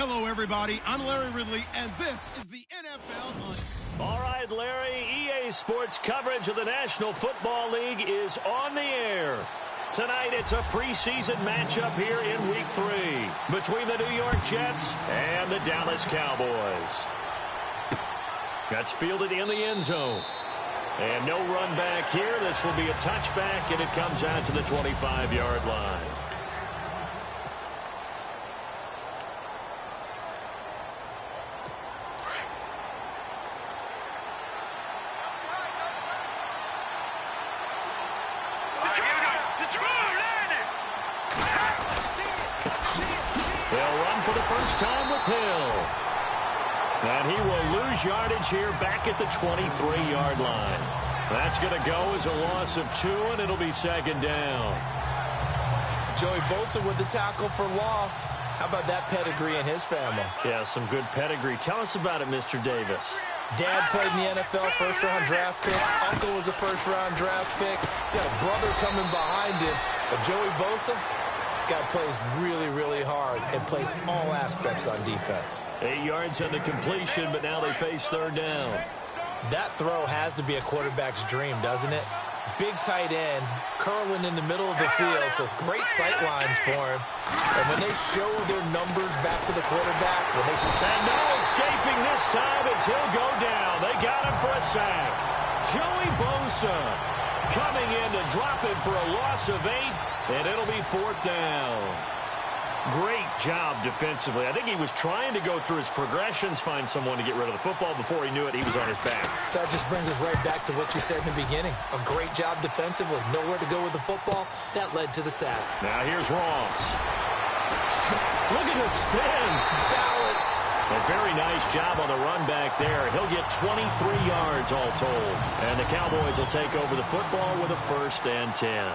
Hello, everybody. I'm Larry Ridley, and this is the NFL on... All right, Larry, EA Sports coverage of the National Football League is on the air. Tonight, it's a preseason matchup here in Week 3 between the New York Jets and the Dallas Cowboys. That's fielded in the end zone. And no run back here. This will be a touchback, and it comes out to the 25-yard line. They'll run for the first time with Hill. And he will lose yardage here back at the 23-yard line. That's going to go as a loss of 2, and it'll be second down. Joey Bosa with the tackle for loss. How about that pedigree in his family? Yeah, some good pedigree. Tell us about it, Mr. Davis. Dad played in the NFL, first-round draft pick. Uncle was a first-round draft pick. He's got a brother coming behind him. But Joey Bosa, guy plays really, really hard and plays all aspects on defense. 8 yards on the completion, but now they face third down. That throw has to be a quarterback's dream, doesn't it? Big tight end, curling in the middle of the field, so it's great sight lines for him. And when they show their numbers back to the quarterback, when they... And no escaping this time as he'll go down. They got him for a sack. Joey Bosa coming in to drop him for a loss of 8, and it'll be fourth down. Great job defensively. I think he was trying to go through his progressions, find someone to get rid of the football. Before he knew it, he was on his back. So that just brings us right back to what you said in the beginning. A great job defensively. Nowhere to go with the football. That led to the sack. Now here's Ross. Look at the spin. Balance. A very nice job on the run back there. He'll get 23 yards all told. And the Cowboys will take over the football with a 1st and 10.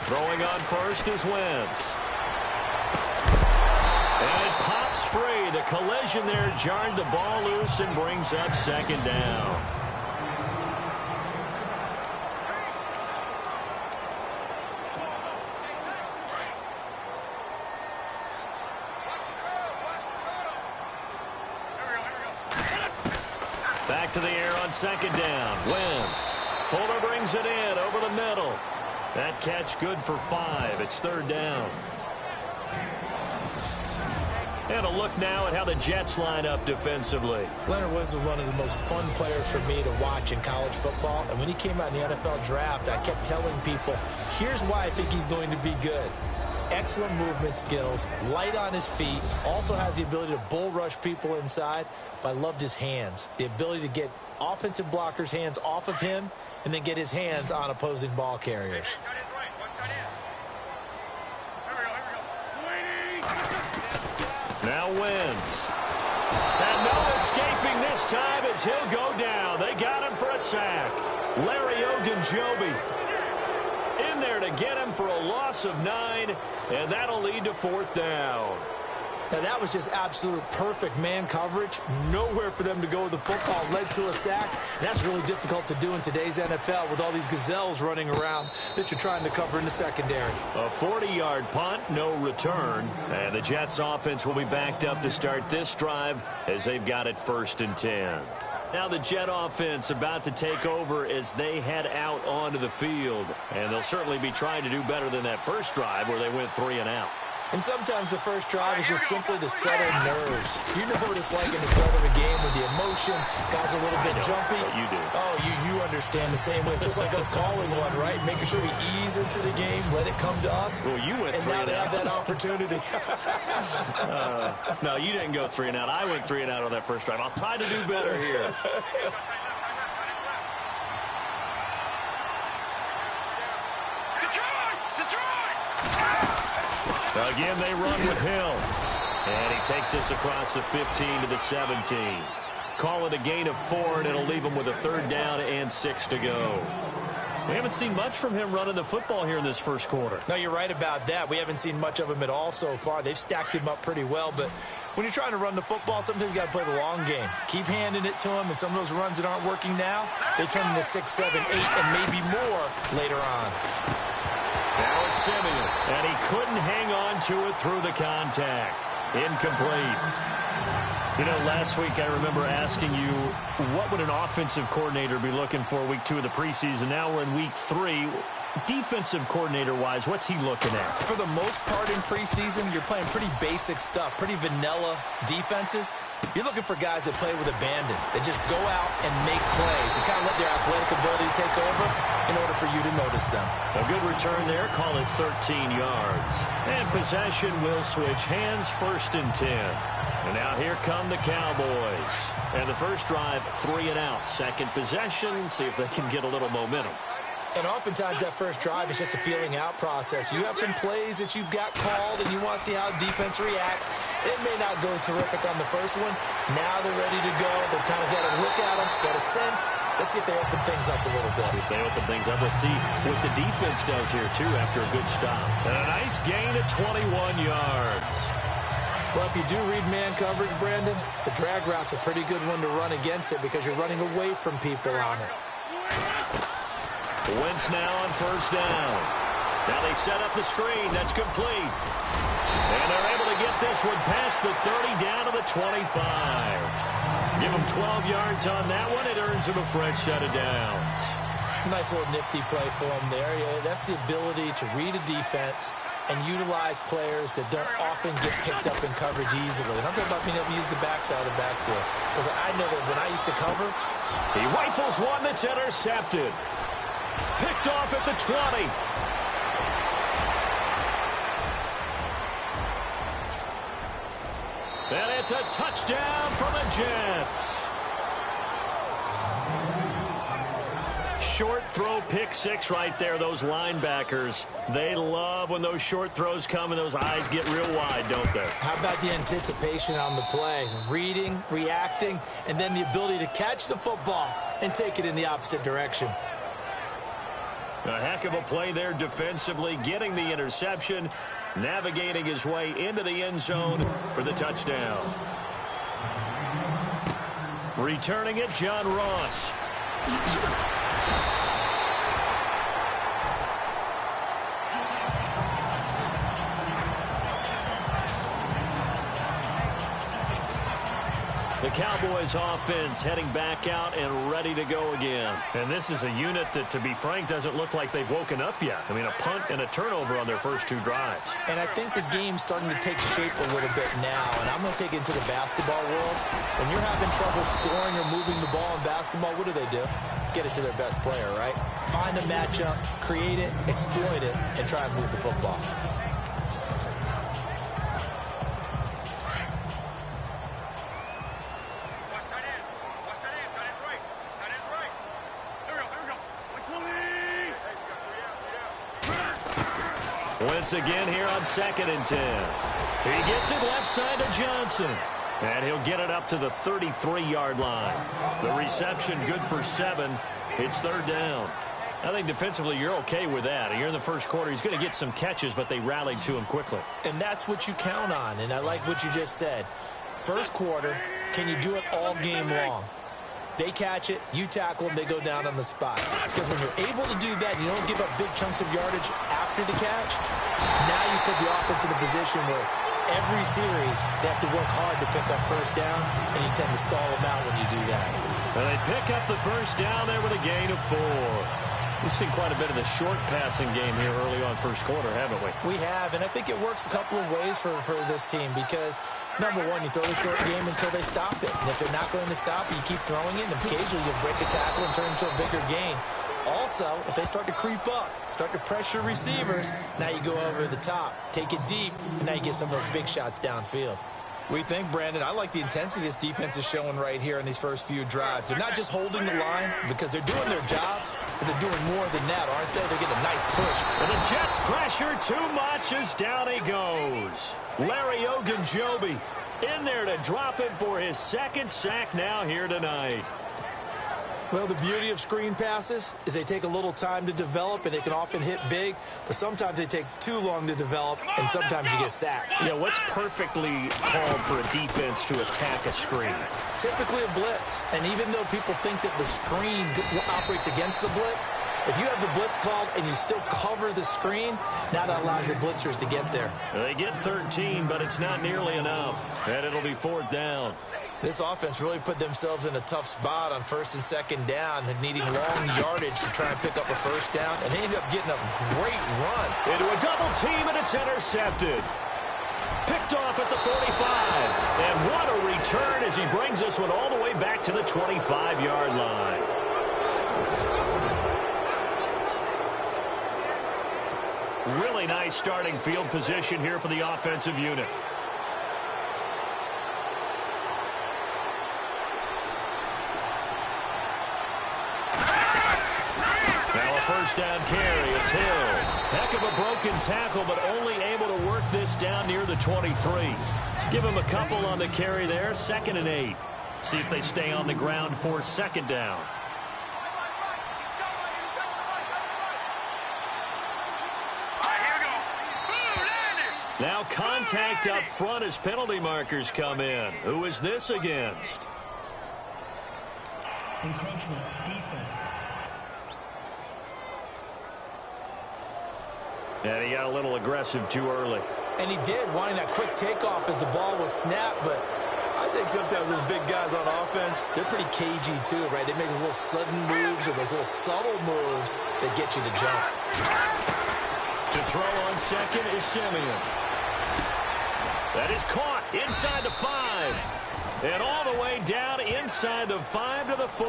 Throwing on first is Wentz. And it pops free. The collision there jarred the ball loose and brings up second down. Back to the air on second down. Wentz. Fuller brings it in over the middle. That catch good for 5. It's third down. And a look now at how the Jets line up defensively. Leonard Woods was one of the most fun players for me to watch in college football. And when he came out in the NFL draft, I kept telling people, here's why I think he's going to be good. Excellent movement skills, light on his feet, also has the ability to bull rush people inside, but I loved his hands. The ability to get offensive blockers' hands off of him and then get his hands on opposing ball carriers. Now Wentz. And no escaping this time as he'll go down. They got him for a sack. Larry Ogunjobi in there to get him for a loss of 9, and that'll lead to 4th down. Now, that was just absolute perfect man coverage. Nowhere for them to go with the football. Led to a sack. That's really difficult to do in today's NFL with all these gazelles running around that you're trying to cover in the secondary. A 40-yard punt, no return. And the Jets offense will be backed up to start this drive as they've got it 1st and 10. Now the Jet offense about to take over as they head out onto the field. And they'll certainly be trying to do better than that first drive where they went 3 and out. And sometimes the first drive is just simply to settle nerves. You know what it's like in the start of a game with the emotion. Guys a little bit jumpy. You do. Oh, you understand the same way. It's just like us calling one, right? Making sure we ease into the game, let it come to us. Well, you went 3 and out. And now they have that opportunity. No, you didn't go 3 and out. I went 3 and out on that first drive. I'll try to do better here. Again, they run with Hill. And he takes us across the 15 to the 17. Call it a gain of 4, and it'll leave him with a 3rd down and 6 to go. We haven't seen much from him running the football here in this first quarter. No, you're right about that. We haven't seen much of him at all so far. They've stacked him up pretty well, but when you're trying to run the football, sometimes you got to play the long game. Keep handing it to him, and some of those runs that aren't working now, they turn into 6, 7, 8, and maybe more later on. Now it's Simeon, and he couldn't hang on to it through the contact. Incomplete. You know, last week I remember asking you, what would an offensive coordinator be looking for week 2 of the preseason? Now we're in week 3. Defensive coordinator-wise, what's he looking at? For the most part in preseason, you're playing pretty basic stuff, pretty vanilla defenses. You're looking for guys that play with abandon, that just go out and make plays and kind of let their athletic ability take over in order for you to notice them. A good return there, call it 13 yards. And possession will switch hands, 1st and 10. And now here come the Cowboys. And the first drive, 3 and out. Second possession, see if they can get a little momentum. And oftentimes that first drive is just a feeling out process. You have some plays that you've got called and you want to see how defense reacts. It may not go terrific on the first one. Now they're ready to go. They've kind of got a look at them, got a sense. Let's see if they open things up a little bit. See if they open things up. Let's see what the defense does here, too, after a good stop. And a nice gain of 21 yards. Well, if you do read man coverage, Brandon, the drag route's a pretty good one to run against it because you're running away from people on it. Wentz now on 1st down. Now they set up the screen. That's complete. And they're able to get this one past the 30 down to the 25. Give them 12 yards on that one. It earns them a fresh set of downs. Nice little nifty play for him there. Yeah, that's the ability to read a defense and utilize players that don't often get picked up in coverage easily. And I'm talking about being able to use the backside of the backfield. Because I know that when I used to cover, he rifles one that's intercepted. Picked off at the 20. And it's a touchdown for the Jets. Short throw, pick 6 right there. Those linebackers, they love when those short throws come and those eyes get real wide, don't they? How about the anticipation on the play? Reading, reacting, and then the ability to catch the football and take it in the opposite direction. A heck of a play there defensively, getting the interception, navigating his way into the end zone for the touchdown. Returning it, John Ross. The Cowboys offense heading back out and ready to go again. And this is a unit that, to be frank, doesn't look like they've woken up yet. I mean, a punt and a turnover on their first 2 drives. And I think the game's starting to take shape a little bit now. And I'm going to take it into the basketball world. When you're having trouble scoring or moving the ball in basketball, what do? Get it to their best player, right? Find a matchup, create it, exploit it, and try and move the football. Once again here on 2nd and 10. He gets it left side to Johnson. And he'll get it up to the 33-yard line. The reception good for 7. It's third down. I think defensively you're okay with that. You're in the first quarter. He's going to get some catches, but they rallied to him quickly. And that's what you count on, and I like what you just said. First quarter, can you do it all game long? They catch it, you tackle them, they go down on the spot. Because when you're able to do that and you don't give up big chunks of yardage after the catch, now you put the offense in a position where every series they have to work hard to pick up first downs, and you tend to stall them out when you do that. And they pick up the first down there with a gain of 4. We've seen quite a bit of the short passing game here early on first quarter, haven't we? We have, and I think it works a couple of ways for this team because, number one, you throw the short game until they stop it. And if they're not going to stop it, you keep throwing it, and occasionally you break a tackle and turn it into a bigger gain. Also, if they start to creep up, start to pressure receivers, now you go over the top, take it deep, and now you get some of those big shots downfield. We think, Brandon, I like the intensity this defense is showing right here in these first few drives. They're not just holding the line because they're doing their job, but they're doing more than that, aren't they? They're getting a nice push. And the Jets pressure too much as down he goes. Larry Ogunjobi in there to drop him for his second sack now here tonight. Well, the beauty of screen passes is they take a little time to develop, and they can often hit big, but sometimes they take too long to develop, and sometimes you get sacked. Yeah, what's perfectly called for a defense to attack a screen? Typically a blitz, and even though people think that the screen operates against the blitz, if you have the blitz called and you still cover the screen, now that allows your blitzers to get there. They get 13, but it's not nearly enough, and it'll be fourth down. This offense really put themselves in a tough spot on first and second down and needing long yardage to try and pick up a first down, and they ended up getting a great run. Into a double team, and it's intercepted. Picked off at the 45. And what a return as he brings this one all the way back to the 25-yard line. Really nice starting field position here for the offensive unit. First down carry, it's Hill. Heck of a broken tackle, but only able to work this down near the 23. Give him a couple on the carry there, 2nd and 8. See if they stay on the ground for second down. Now contact up front as penalty markers come in. Who is this against? Encroachment defense. And he got a little aggressive too early. And he did, wanting that quick takeoff as the ball was snapped, but I think sometimes those big guys on offense, they're pretty cagey too, right? They make those little sudden moves or those little subtle moves that get you to jump. To throw on second is Simeon. That is caught inside the 5. And all the way down inside the 5 to the 4.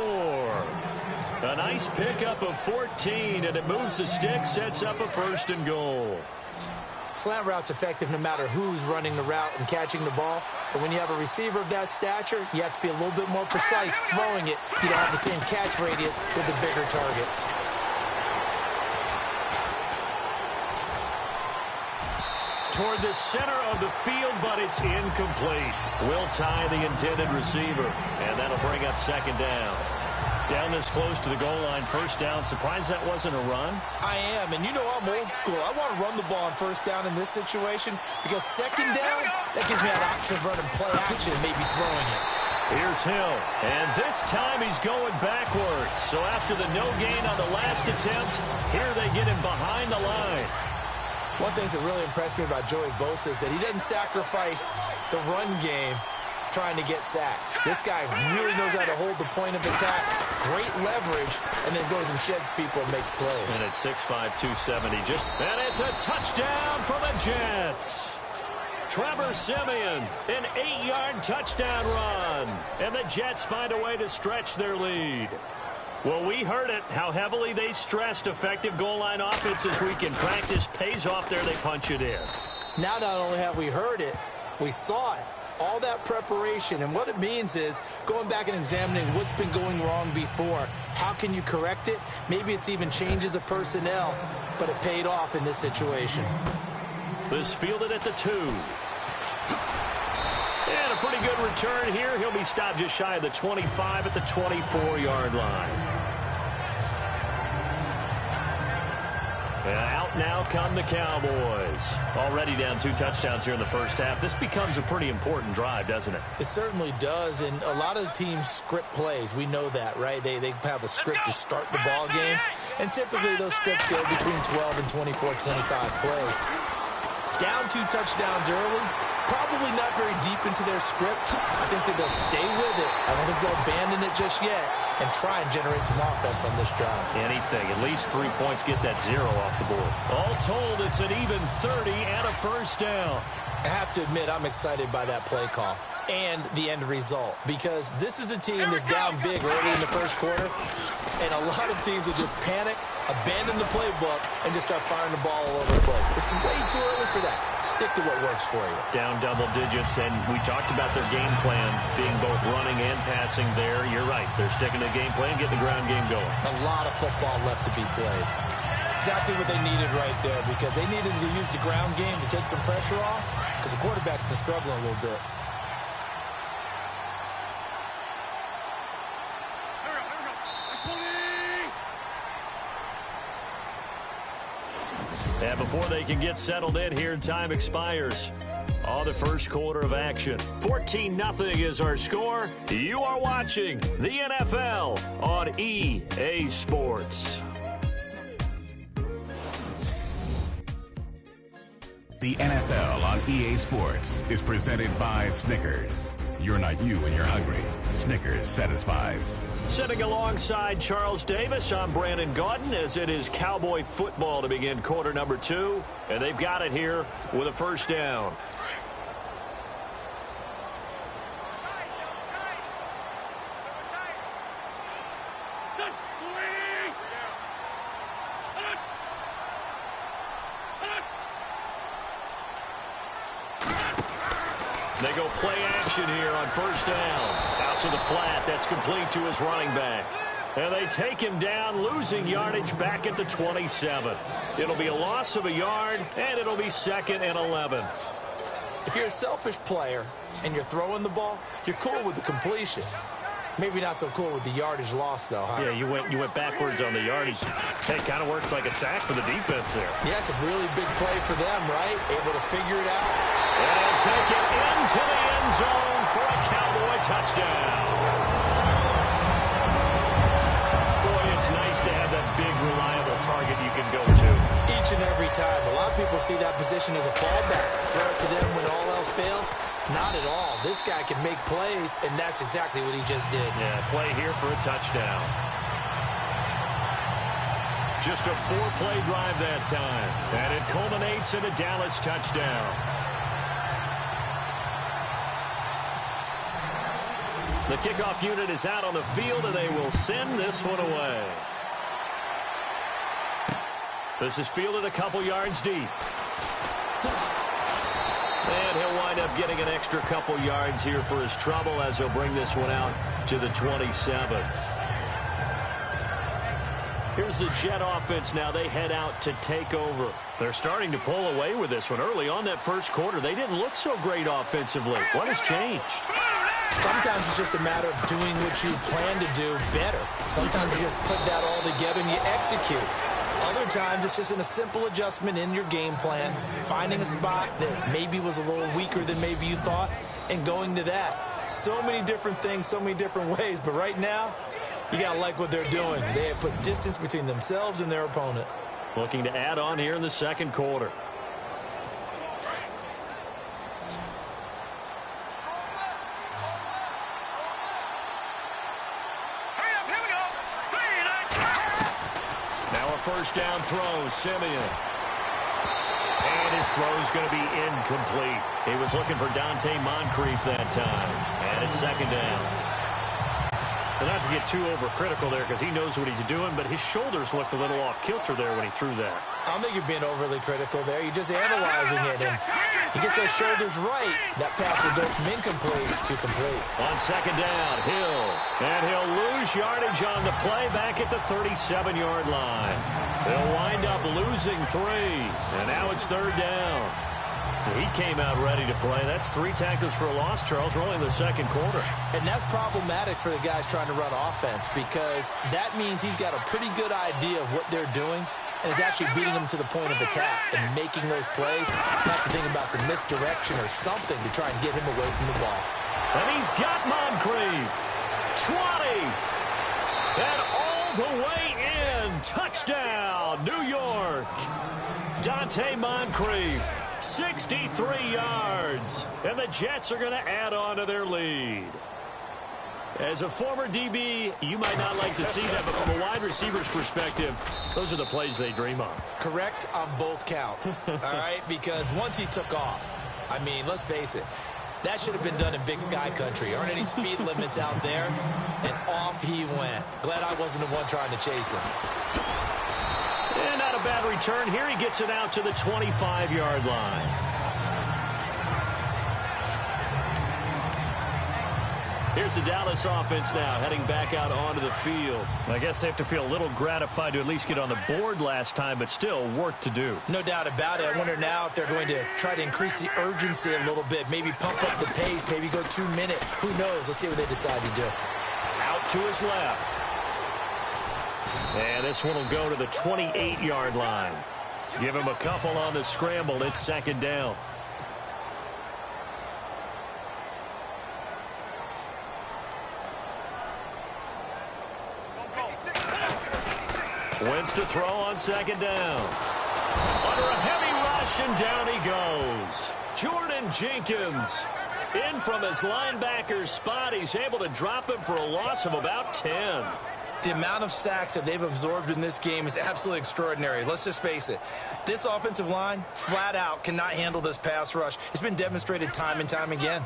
A nice pickup of 14, and it moves the stick, sets up a 1st and goal. Slant route's effective no matter who's running the route and catching the ball. But when you have a receiver of that stature, you have to be a little bit more precise throwing it. You don't have the same catch radius with the bigger targets. Toward the center of the field, but it's incomplete. Will tie the intended receiver, and that'll bring up second down. Down this close to the goal line, first down. Surprised that wasn't a run? I am, and you know I'm old school. I want to run the ball on first down in this situation because second down, that gives me an option of running play action and maybe throwing it. Here's Hill, and this time he's going backwards. So after the no gain on the last attempt, here they get him behind the line. One thing that really impressed me about Joey Bosa is that he doesn't sacrifice the run game trying to get sacks. This guy really knows how to hold the point of attack, great leverage, and then goes and sheds people and makes plays. And it's 6'5", 270. And it's a touchdown for the Jets. Trevor Simeon, an 8-yard touchdown run. And the Jets find a way to stretch their lead. Well, we heard it, how heavily they stressed effective goal line offense this week in practice. Pays off there, they punch it in. Now not only have we heard it, we saw it. All that preparation, and what it means is going back and examining what's been going wrong before. How can you correct it? Maybe it's even changes of personnel, but it paid off in this situation. This fielded at the 2. And a pretty good return here. He'll be stopped just shy of the 25 at the 24-yard line. And out now come the Cowboys. Already down 2 touchdowns here in the first half. This becomes a pretty important drive, doesn't it? It certainly does, and a lot of the teams script plays. We know that, right? They have a script to start the ball game, and typically those scripts go between 12 and 24, 25 plays. Down 2 touchdowns early, probably not very deep into their script. I think that they'll stay with it. I don't think they'll abandon it just yet and try and generate some offense on this drive. Anything. At least 3 points, get that 0 off the board. All told, it's an even 30 and a first down. I have to admit, I'm excited by that play call and the end result, because this is a team that's down big early in the first quarter, and a lot of teams will just panic, abandon the playbook, and just start firing the ball all over the place. It's way too early for that. Stick to what works for you. Down double digits, and we talked about their game plan being both running and passing there. You're right. They're sticking to the game plan, getting the ground game going. A lot of football left to be played. Exactly what they needed right there, because they needed to use the ground game to take some pressure off, because the quarterback's been struggling a little bit. And before they can get settled in here, time expires on the first quarter of action. 14-0 is our score. You are watching the NFL on EA Sports. The NFL on EA Sports is presented by Snickers. You're not you when you're hungry. Snickers satisfies. Sitting alongside Charles Davis, I'm Brandon Gaudin, as it is Cowboy football to begin quarter number 2. And they've got it here with a first down. They go play action here on first down. Out to the flat. That's complete to his running back. And they take him down, losing yardage back at the 27. It'll be a loss of a yard, and it'll be 2nd and 11. If you're a selfish player and you're throwing the ball, you're cool with the completion. Maybe not so cool with the yardage loss, though, huh? Yeah, you went backwards on the yardage. Hey, kind of works like a sack for the defense there. Yeah, it's a really big play for them, right? Able to figure it out. And take it into the end zone for a Cowboy touchdown. Boy, it's nice to have that big, reliable target you can go to. Each and every time. A lot of people see that position as a fallback. Throw it to them when all else fails. Not at all. This guy can make plays, and that's exactly what he just did. Yeah, play here for a touchdown. Just a 4-play drive that time. And it culminates in a Dallas touchdown. The kickoff unit is out on the field, and they will send this one away. This is fielded a couple yards deep. And he'll wind up getting an extra couple yards here for his trouble as he'll bring this one out to the 27. Here's the Jet offense now. They head out to take over. They're starting to pull away with this one. Early on that first quarter, they didn't look so great offensively. What has changed? Sometimes it's just a matter of doing what you plan to do better. Sometimes you just put that all together and you execute. Other times, it's just in a simple adjustment in your game plan, finding a spot that maybe was a little weaker than maybe you thought, and going to that. So many different things, so many different ways, but right now, you got to like what they're doing. They have put distance between themselves and their opponent. Looking to add on here in the second quarter. First down throw, Simeon. And his throw is going to be incomplete. He was looking for Dante Moncrief that time. And it's second down. And not to get too overcritical there because he knows what he's doing, but his shoulders looked a little off kilter there when he threw that. I don't think you're being overly critical there. You're just analyzing it. And he gets those shoulders right. That pass will go from incomplete to complete. On second down, Hill. And he'll lose yardage on the play back at the 37-yard line. They'll wind up losing 3. And now it's third down. He came out ready to play. That's 3 tackles for a loss, Charles. We're only in the second quarter. And that's problematic for the guys trying to run offense because that means he's got a pretty good idea of what they're doing and is actually beating them to the point of attack and making those plays. Not to think about some misdirection or something to try and get him away from the ball. And he's got Moncrief. 20. And all the way in. Touchdown, New York. Dante Moncrief, 63 yards. And the Jets are going to add on to their lead. As a former DB, you might not like to see that, but from a wide receiver's perspective, those are the plays they dream of. Correct on both counts, all right? Because once he took off, I mean, let's face it, that should have been done in Big Sky Country. Aren't any speed limits out there? And off he went. Glad I wasn't the one trying to chase him. And not a bad return here. He gets it out to the 25-yard line. Here's the Dallas offense now, heading back out onto the field. I guess they have to feel a little gratified to at least get on the board last time, but still work to do. No doubt about it. I wonder now if they're going to try to increase the urgency a little bit, maybe pump up the pace, maybe go 2 minute. Who knows? Let's see what they decide to do. Out to his left. And this one will go to the 28-yard line. Give him a couple on the scramble. It's second down. Wentz to throw on second down. Under a heavy rush, and down he goes. Jordan Jenkins in from his linebacker's spot. He's able to drop him for a loss of about 10. The amount of sacks that they've absorbed in this game is absolutely extraordinary. Let's just face it. This offensive line, flat out, cannot handle this pass rush. It's been demonstrated time and time again.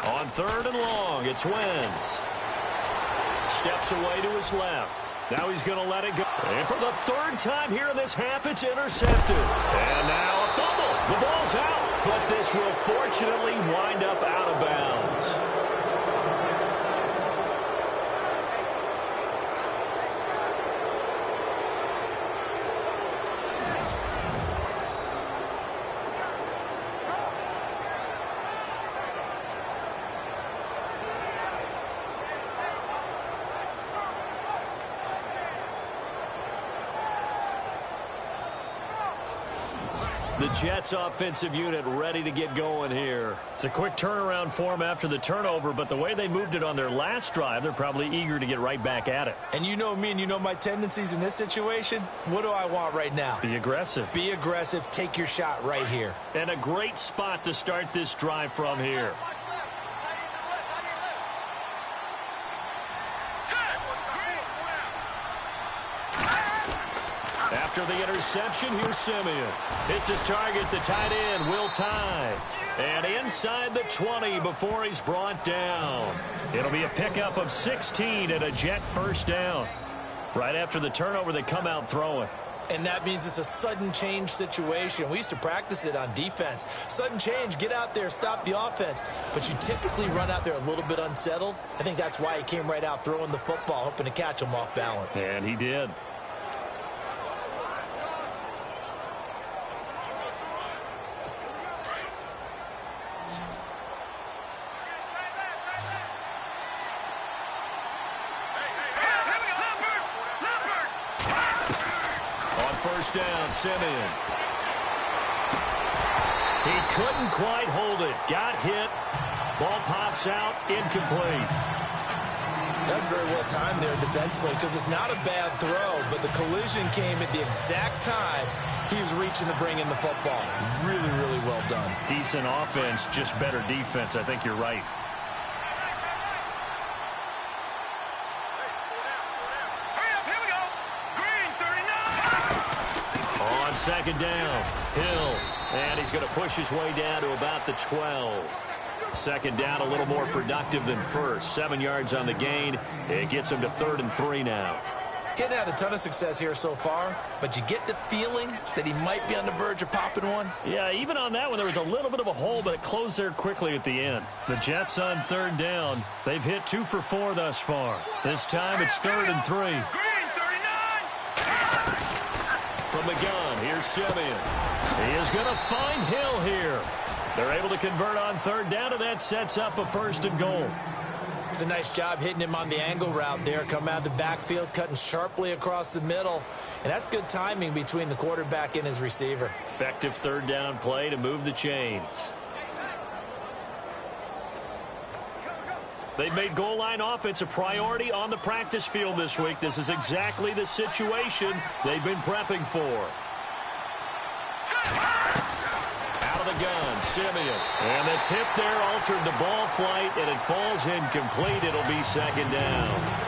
On third and long, it's Wentz. Steps away to his left. Now he's going to let it go. And for the third time here in this half, it's intercepted. And now a fumble. The ball's out. But this will fortunately wind up out of bounds. The Jets offensive unit ready to get going here. It's a quick turnaround for them after the turnover, but the way they moved it on their last drive, they're probably eager to get right back at it. And you know me and you know my tendencies in this situation. What do I want right now? Be aggressive. Be aggressive. Take your shot right here. And a great spot to start this drive from here. After the interception, here's Simeon. It's his target, the tight end, Will Tye. And inside the 20 before he's brought down. It'll be a pickup of 16 and a Jet first down. Right after the turnover, they come out throwing. And that means it's a sudden change situation. We used to practice it on defense. Sudden change, get out there, stop the offense. But you typically run out there a little bit unsettled. I think that's why he came right out throwing the football, hoping to catch him off balance. And he did. First down, Simeon. He couldn't quite hold it. Got hit. Ball pops out. Incomplete. That's very well timed there defensively because it's not a bad throw, but the collision came at the exact time he was reaching to bring in the football. Really, really well done. Decent offense, just better defense. I think you're right. Second down, Hill, and he's going to push his way down to about the 12. Second down, a little more productive than first. 7 yards on the gain. It gets him to 3rd and 3 now. Getting had a ton of success here so far, but you get the feeling that he might be on the verge of popping one. Yeah, even on that one, there was a little bit of a hole, but it closed there quickly at the end. The Jets on 3rd down. They've hit 2 for 4 thus far. This time it's 3rd and 3. From the gun, here's Simeon. He is going to find Hill here. They're able to convert on third down, and that sets up a 1st and goal. It's a nice job hitting him on the angle route there. Come out of the backfield, cutting sharply across the middle. And that's good timing between the quarterback and his receiver. Effective third down play to move the chains. They've made goal line offense a priority on the practice field this week. This is exactly the situation they've been prepping for. Out of the gun, Simeon. And the tip there altered the ball flight, and it falls incomplete. It'll be 2nd down.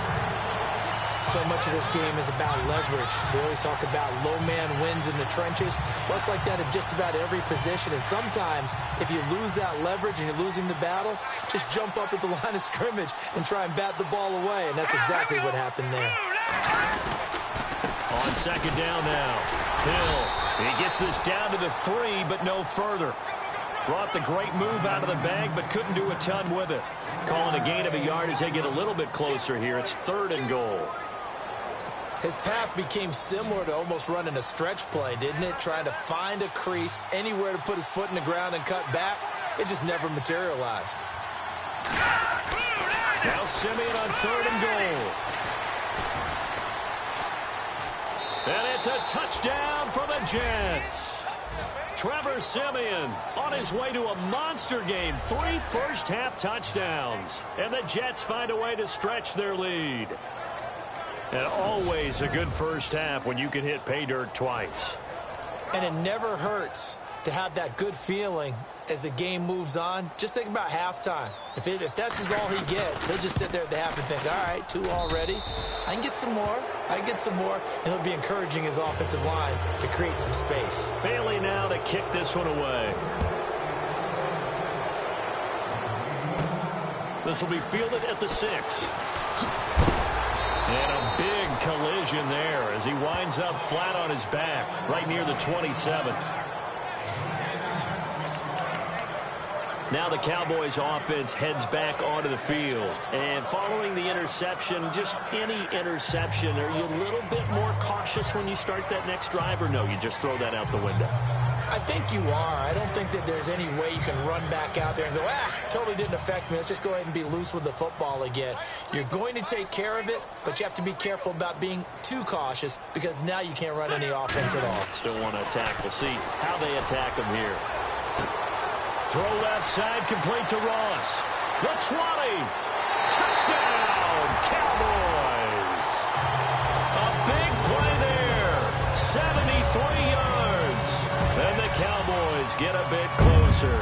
So much of this game is about leverage. We always talk about low man wins in the trenches. Well, it's like that in just about every position. And sometimes, if you lose that leverage and you're losing the battle, just jump up at the line of scrimmage and try and bat the ball away. And that's exactly what happened there. On 2nd down now, Hill. He gets this down to the 3, but no further. Brought the great move out of the bag, but couldn't do a ton with it. Calling a gain of a yard as they get a little bit closer here. It's 3rd and goal. His path became similar to almost running a stretch play, didn't it? Trying to find a crease, anywhere to put his foot in the ground and cut back. It just never materialized. Now Simeon on 3rd and goal. And it's a touchdown for the Jets. Trevor Simeon on his way to a monster game. 3 first-half touchdowns. And the Jets find a way to stretch their lead. And always a good first half when you can hit pay dirt twice. And it never hurts to have that good feeling as the game moves on. Just think about halftime. If that's all he gets, he'll just sit there at the half and think, all right, 2 already. I can get some more. I can get some more. And he'll be encouraging his offensive line to create some space. Bailey now to kick this one away. This will be fielded at the 6. And a big collision there as he winds up flat on his back, right near the 27. Now the Cowboys offense heads back onto the field. And following the interception, just any interception, are you a little bit more cautious when you start that next drive, or no, you just throw that out the window? I think you are. I don't think that there's any way you can run back out there and go, totally didn't affect me. Let's just go ahead and be loose with the football again. You're going to take care of it, but you have to be careful about being too cautious because now you can't run any offense at all. Still want to attack. We'll see how they attack them here. Throw left side, complete to Ross. The 20. Touchdown, Cowboys. A big play there. 73 yards. And the Cowboys get a bit closer.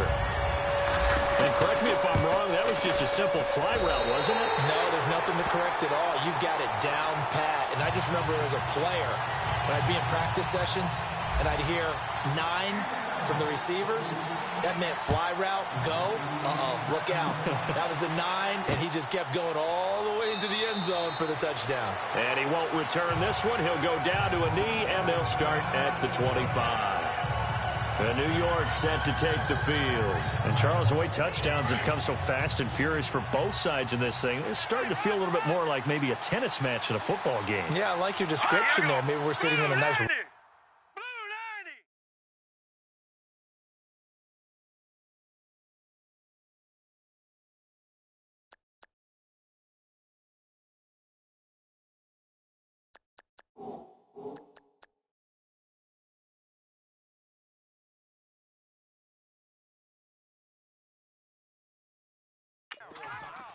And correct me if I'm wrong, that was just a simple fly route, wasn't it? No, there's nothing to correct at all. You've got it down pat. And I just remember as a player, when I'd be in practice sessions, and I'd hear 9 from the receivers, that meant fly route, go, look out. That was the 9, and he just kept going all the way into the end zone for the touchdown. And he won't return this one. He'll go down to a knee, and they'll start at the 25. And New York set to take the field. And Charles, the way touchdowns have come so fast and furious for both sides in this thing, it's starting to feel a little bit more like maybe a tennis match in a football game. Yeah, I like your description there. Maybe we're sitting in a nice...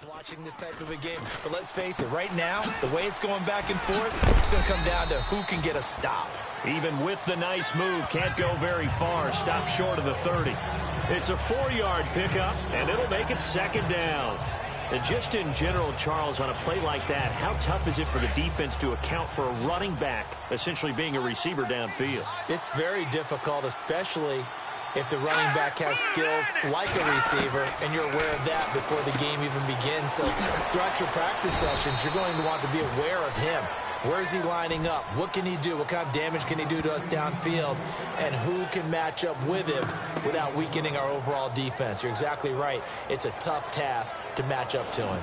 watching this type of a game. But let's face it, right now, the way it's going back and forth, it's going to come down to who can get a stop. Even with the nice move, can't go very far. Stop short of the 30. It's a 4-yard pickup, and it'll make it 2nd down. And just in general, Charles, on a play like that, how tough is it for the defense to account for a running back essentially being a receiver downfield? It's very difficult, especially if the running back has skills like a receiver, and you're aware of that before the game even begins. So throughout your practice sessions, you're going to want to be aware of him. Where is he lining up? What can he do? What kind of damage can he do to us downfield? And who can match up with him without weakening our overall defense? You're exactly right. It's a tough task to match up to him.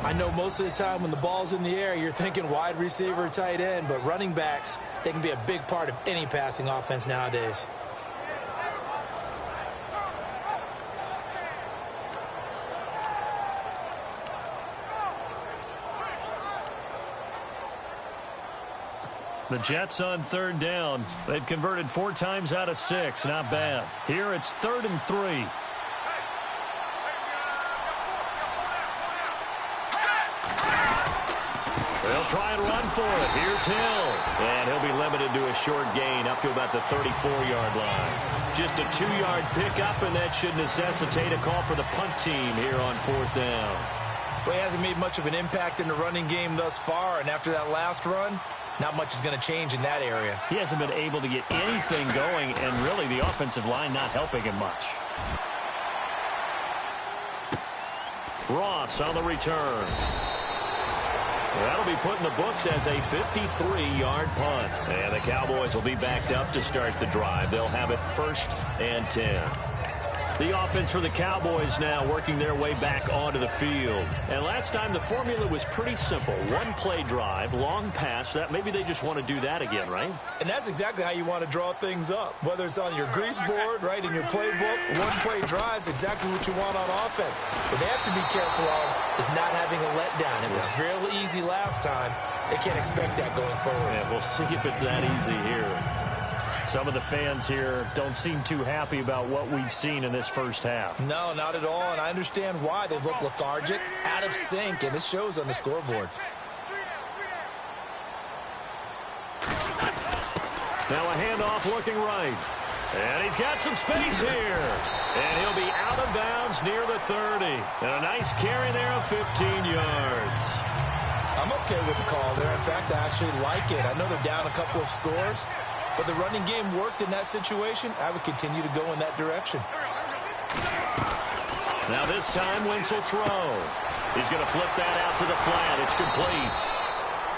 I know most of the time when the ball's in the air, you're thinking wide receiver, tight end, but running backs, they can be a big part of any passing offense nowadays. The Jets on third down. They've converted 4 times out of 6. Not bad. Here it's 3rd and 3. They'll try and run for it. Here's Hill. And he'll be limited to a short gain up to about the 34-yard line. Just a 2-yard pickup, and that should necessitate a call for the punt team here on 4th down. Well, he hasn't made much of an impact in the running game thus far, and after that last run, not much is going to change in that area. He hasn't been able to get anything going, and really the offensive line not helping him much. Ross on the return. That'll be put in the books as a 53-yard punt. And the Cowboys will be backed up to start the drive. They'll have it 1st and 10. The offense for the Cowboys now working their way back onto the field. And last time the formula was pretty simple. 1-play drive, long pass. That maybe they just want to do that again, right? And that's exactly how you want to draw things up. Whether it's on your grease board, right, in your playbook, 1-play drive's exactly what you want on offense. What they have to be careful of is not having a letdown. It was real easy last time. They can't expect that going forward. Yeah, we'll see if it's that easy here. Some of the fans here don't seem too happy about what we've seen in this first half. No, not at all, and I understand why. They look lethargic, out of sync, and it shows on the scoreboard. Now a handoff looking right. And he's got some space here. And he'll be out of bounds near the 30. And a nice carry there of 15 yards. I'm okay with the call there. In fact, I actually like it. I know they're down a couple of scores, but the running game worked in that situation. I would continue to go in that direction. Now this time, Wentz will throw. He's going to flip that out to the flat. It's complete.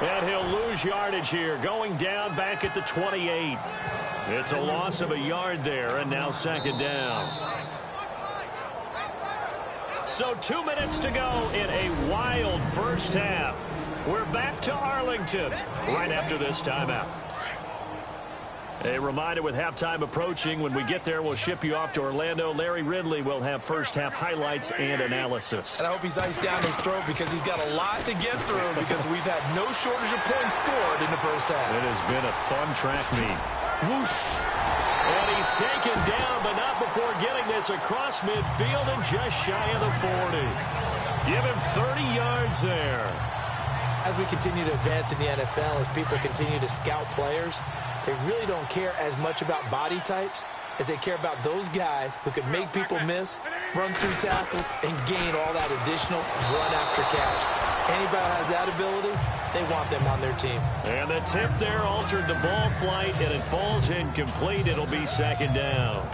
And he'll lose yardage here, going down back at the 28. It's a loss of a yard there, and now 2nd down. So 2 minutes to go in a wild first half. We're back to Arlington right after this timeout. A reminder with halftime approaching, when we get there, we'll ship you off to Orlando. Larry Ridley will have first-half highlights and analysis. And I hope he's iced down his throat because he's got a lot to get through because we've had no shortage of points scored in the first half. It has been a fun track meet. Whoosh. And he's taken down, but not before getting this across midfield and just shy of the 40. Give him 30 yards there. As we continue to advance in the NFL, as people continue to scout players, they really don't care as much about body types as they care about those guys who can make people miss, run through tackles, and gain all that additional run after catch. Anybody who has that ability, they want them on their team. And the tip there altered the ball flight, and it falls incomplete. It'll be 2nd down.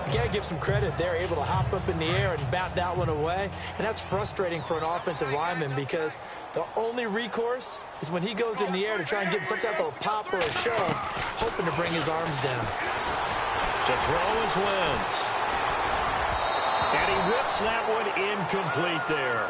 You got to give some credit. They're able to hop up in the air and bat that one away. And that's frustrating for an offensive lineman because the only recourse is when he goes in the air to try and get some type of a pop or a shove, hoping to bring his arms down. To throw is Wentz. And he whips that one incomplete there.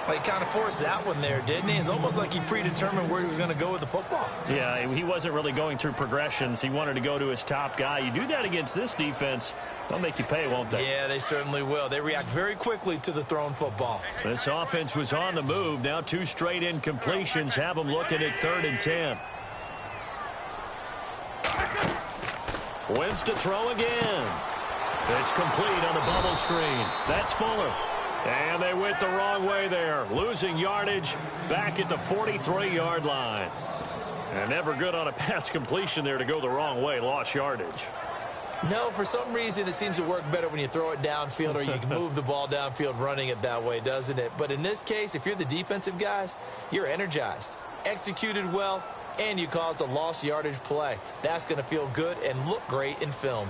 Well, he kind of forced that one there, didn't he? It's almost like he predetermined where he was going to go with the football. Yeah, he wasn't really going through progressions. He wanted to go to his top guy. You do that against this defense, they'll make you pay, won't they? Yeah, they certainly will. They react very quickly to the thrown football. This offense was on the move. Now 2 straight incompletions have them looking at 3rd and 10. Wentz to throw again. It's complete on the bubble screen. That's Fuller. And they went the wrong way there, losing yardage back at the 43-yard line. And never good on a pass completion there to go the wrong way, lost yardage. No, for some reason it seems to work better when you throw it downfield or you can move the ball downfield running it that way, doesn't it? But in this case, if you're the defensive guys, you're energized, executed well, and you caused a lost yardage play. That's going to feel good and look great in film.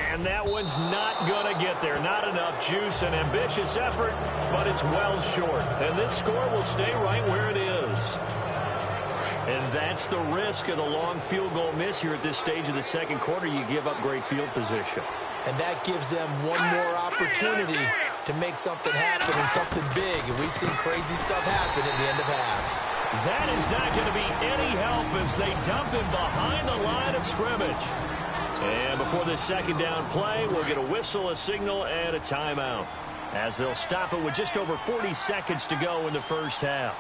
And that one's not going to get there. Not enough juice, an ambitious effort, but it's well short. And this score will stay right where it is. That's the risk of the long field goal miss here at this stage of the second quarter. You give up great field position. And that gives them one more opportunity to make something happen and something big. And we've seen crazy stuff happen at the end of halves. That is not going to be any help as they dump him behind the line of scrimmage. And before this second down play, we'll get a whistle, a signal, and a timeout, as they'll stop it with just over 40 seconds to go in the first half.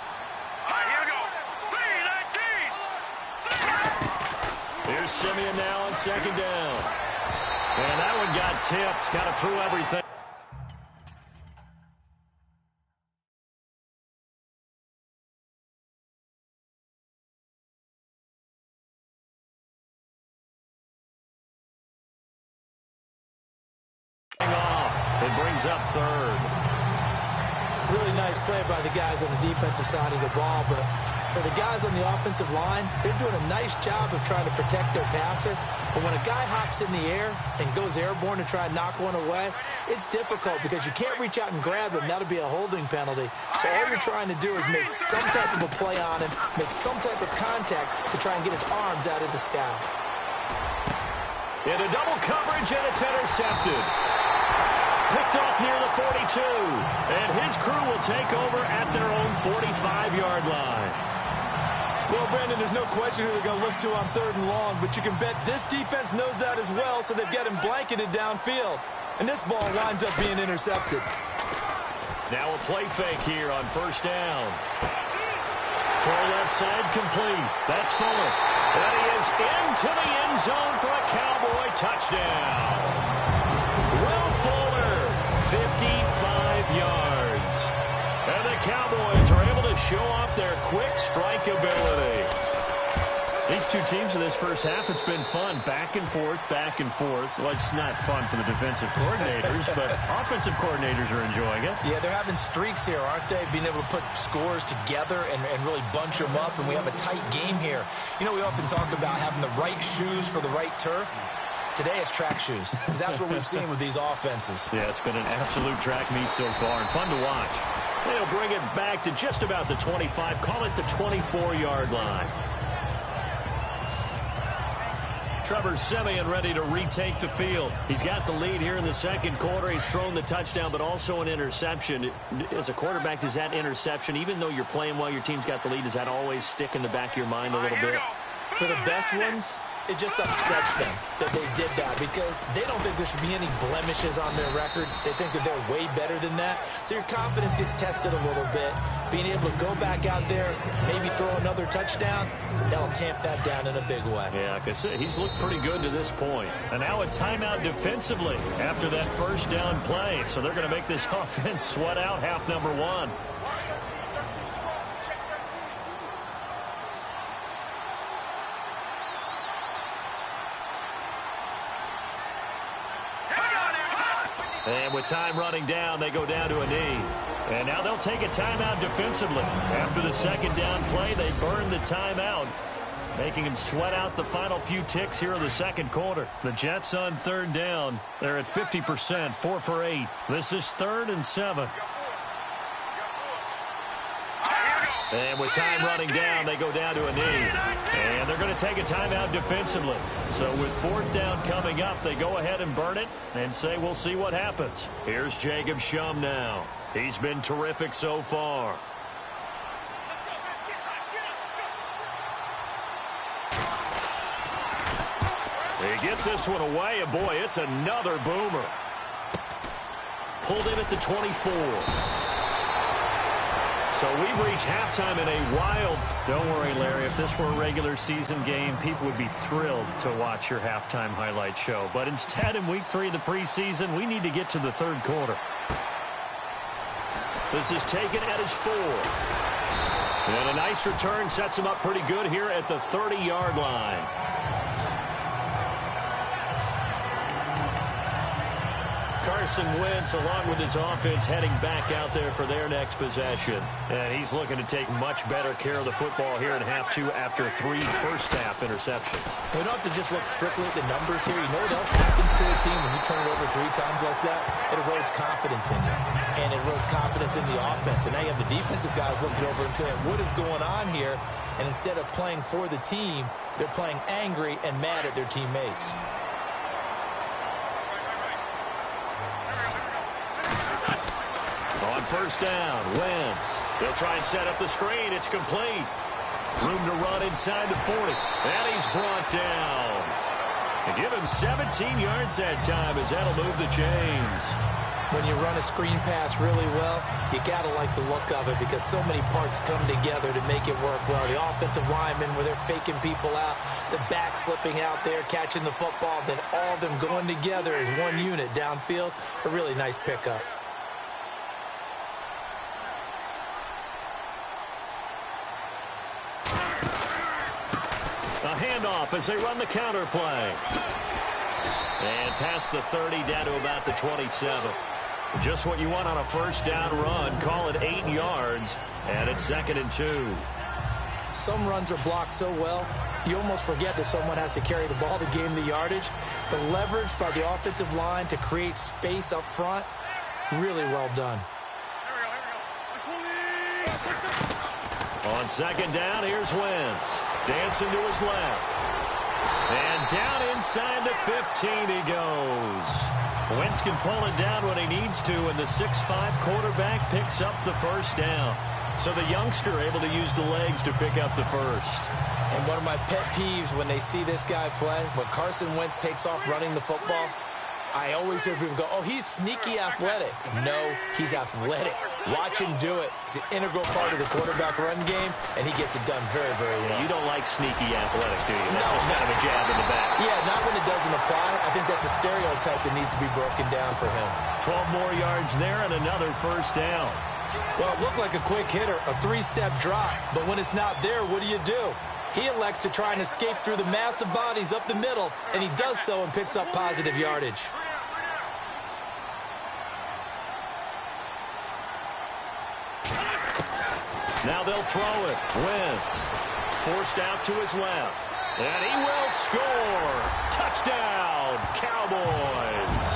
Here's Simeon now on second down. And that one got tipped, kind of threw everything. It brings up third. Really nice play by the guys on the defensive side of the ball, but for the guys on the offensive line, they're doing a nice job of trying to protect their passer. But when a guy hops in the air and goes airborne to try and knock one away, it's difficult because you can't reach out and grab him. That'll be a holding penalty. So all you're trying to do is make some type of a play on him, make some type of contact to try and get his arms out of the sky. Into double coverage, and it's intercepted. Picked off near the 42, and his crew will take over at their own 45-yard line. Well, Brandon, there's no question who they're going to look to on third and long, but you can bet this defense knows that as well, so they've got him blanketed downfield. And this ball winds up being intercepted. Now a play fake here on first down. Throw left side complete. That's Fuller. And he is into the end zone for a Cowboy touchdown. Will Fuller, 55 yards. And the Cowboys are able to show off their quick strike ability. These two teams in this first half, it's been fun. Back and forth, back and forth. Well, it's not fun for the defensive coordinators, but offensive coordinators are enjoying it. Yeah, they're having streaks here, aren't they? Being able to put scores together and really bunch them up, and we have a tight game here. You know, we often talk about having the right shoes for the right turf. Today it's track shoes, because that's what we've seen with these offenses. Yeah, it's been an absolute track meet so far, and fun to watch. They'll bring it back to just about the 25, call it the 24-yard line. Trevor Simeon ready to retake the field. He's got the lead here in the second quarter. He's thrown the touchdown, but also an interception. As a quarterback, does that interception, even though you're playing well, your team's got the lead, does that always stick in the back of your mind a little bit? For the best ones, it just upsets them that they did that because they don't think there should be any blemishes on their record. They think that they're way better than that. So your confidence gets tested a little bit. Being able to go back out there, maybe throw another touchdown, that'll tamp that down in a big way. Yeah, like I said, he's looked pretty good to this point. And now a timeout defensively after that first down play. So they're going to make this offense sweat out half number one. And with time running down, they go down to a knee. And now they'll take a timeout defensively. After the second down play, they burn the timeout, making him sweat out the final few ticks here in the second quarter. The Jets on third down. They're at 50%, 4 for 8. This is 3rd and 7. And with time running down, they go down to a knee. And they're going to take a timeout defensively. So with 4th down coming up, they go ahead and burn it and say we'll see what happens. Here's Jacob Shum now. He's been terrific so far. He gets this one away, and boy, it's another boomer. Pulled in at the 24. So we've reached halftime in a wild... Don't worry, Larry. If this were a regular season game, people would be thrilled to watch your halftime highlight show. But instead, in week 3 of the preseason, we need to get to the third quarter. This is taken at his 4. And a nice return sets him up pretty good here at the 30-yard line. Carson Wentz, along with his offense, heading back out there for their next possession. And he's looking to take much better care of the football here in half two after 3 first-half interceptions. We don't have to just look strictly at the numbers here. You know what else happens to a team when you turn it over 3 times like that? It erodes confidence in you, and it erodes confidence in the offense. And now you have the defensive guys looking over and saying, what is going on here? And instead of playing for the team, they're playing angry and mad at their teammates. On first down, Wentz. They'll try and set up the screen. It's complete. Room to run inside the 40. And he's brought down. And give him 17 yards that time as that'll move the chains. When you run a screen pass really well, you got to like the look of it because so many parts come together to make it work well. The offensive linemen, where they're faking people out, the back slipping out there, catching the football, then all of them going together as one unit downfield. A really nice pickup. A handoff as they run the counter play. And past the 30 down to about the 27. Just what you want on a first down run. Call it 8 yards, and it's 2nd and 2. Some runs are blocked so well, you almost forget that someone has to carry the ball to gain the yardage. The leverage by the offensive line to create space up front, really well done. On 2nd down, here's Wentz. Dancing to his left. And down inside the 15 he goes. Wentz can pull it down when he needs to, and the 6'5 quarterback picks up the first down. So the youngster able to use the legs to pick up the first. And one of my pet peeves when they see this guy play, when Carson Wentz takes off running the football, I always hear people go, oh, he's sneaky athletic. No, he's athletic. Watch him do it. He's an integral part of the quarterback run game, and he gets it done very, very well. You don't like sneaky athletic, do you? That's just kind of a jab in the back. Yeah, not when it doesn't apply. I think that's a stereotype that needs to be broken down for him. 12 more yards there and another first down. Well, it looked like a quick hitter, a 3-step drop, but when it's not there, what do you do? He elects to try and escape through the massive bodies up the middle, and he does so and picks up positive yardage. Now they'll throw it. Wentz forced out to his left. And he will score. Touchdown, Cowboys.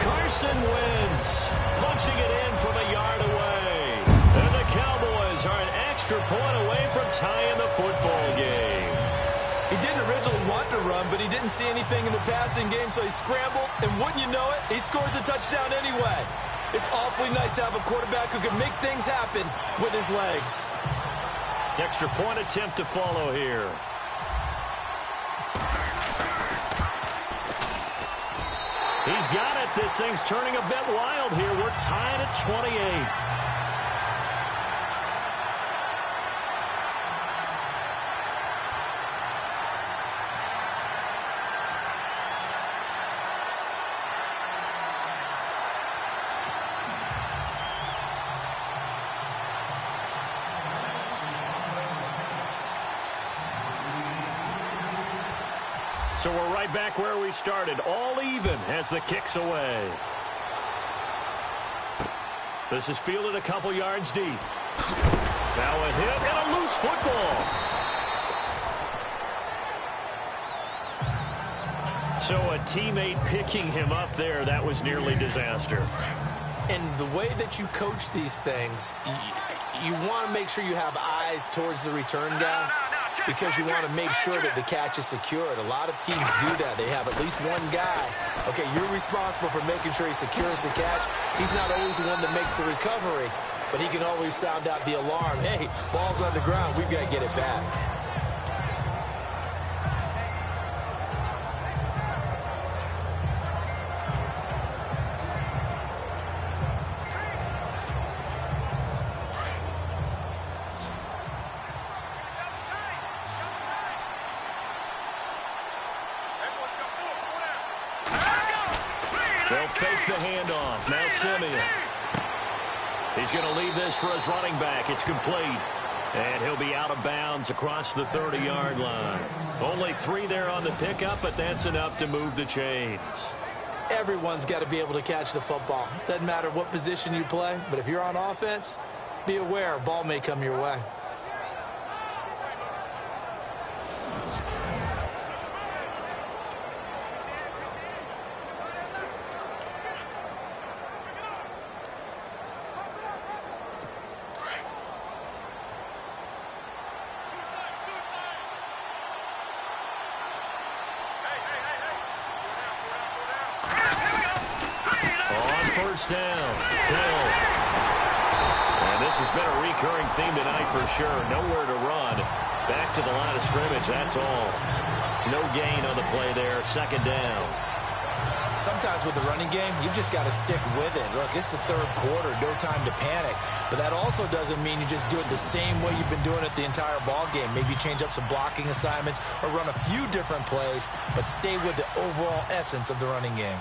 Carson Wentz punching it in from a yard away. And the Cowboys are an extra point away from tying the football game. He didn't originally want to run, but he didn't see anything in the passing game, so he scrambled, and wouldn't you know it, he scores a touchdown anyway. It's awfully nice to have a quarterback who can make things happen with his legs. Extra point attempt to follow here. He's got it. This thing's turning a bit wild here. We're tied at 28. So we're right back where we started, all even as the kick's away. This is fielded a couple yards deep. Now a hit and a loose football. So a teammate picking him up there, that was nearly disaster. And the way that you coach these things, you want to make sure you have eyes towards the return guy, because you want to make sure that the catch is secured. A lot of teams do that. They have at least one guy. Okay, you're responsible for making sure he secures the catch. He's not always the one that makes the recovery, but he can always sound out the alarm. Hey, ball's on the ground. We've got to get it back. They'll fake the handoff. Now Simeon. He's going to leave this for his running back. It's complete. And he'll be out of bounds across the 30-yard line. Only 3 there on the pickup, but that's enough to move the chains. everyone's got to be able to catch the football. Doesn't matter what position you play, but if you're on offense, be aware a ball may come your way. First down, Hill. And this has been a recurring theme tonight for sure. Nowhere to run. Back to the line of scrimmage, that's all. No gain on the play there. Second down. Sometimes with the running game, you've just got to stick with it. Look, it's the third quarter, no time to panic. But that also doesn't mean you just do it the same way you've been doing it the entire ball game. Maybe change up some blocking assignments or run a few different plays, but stay with the overall essence of the running game.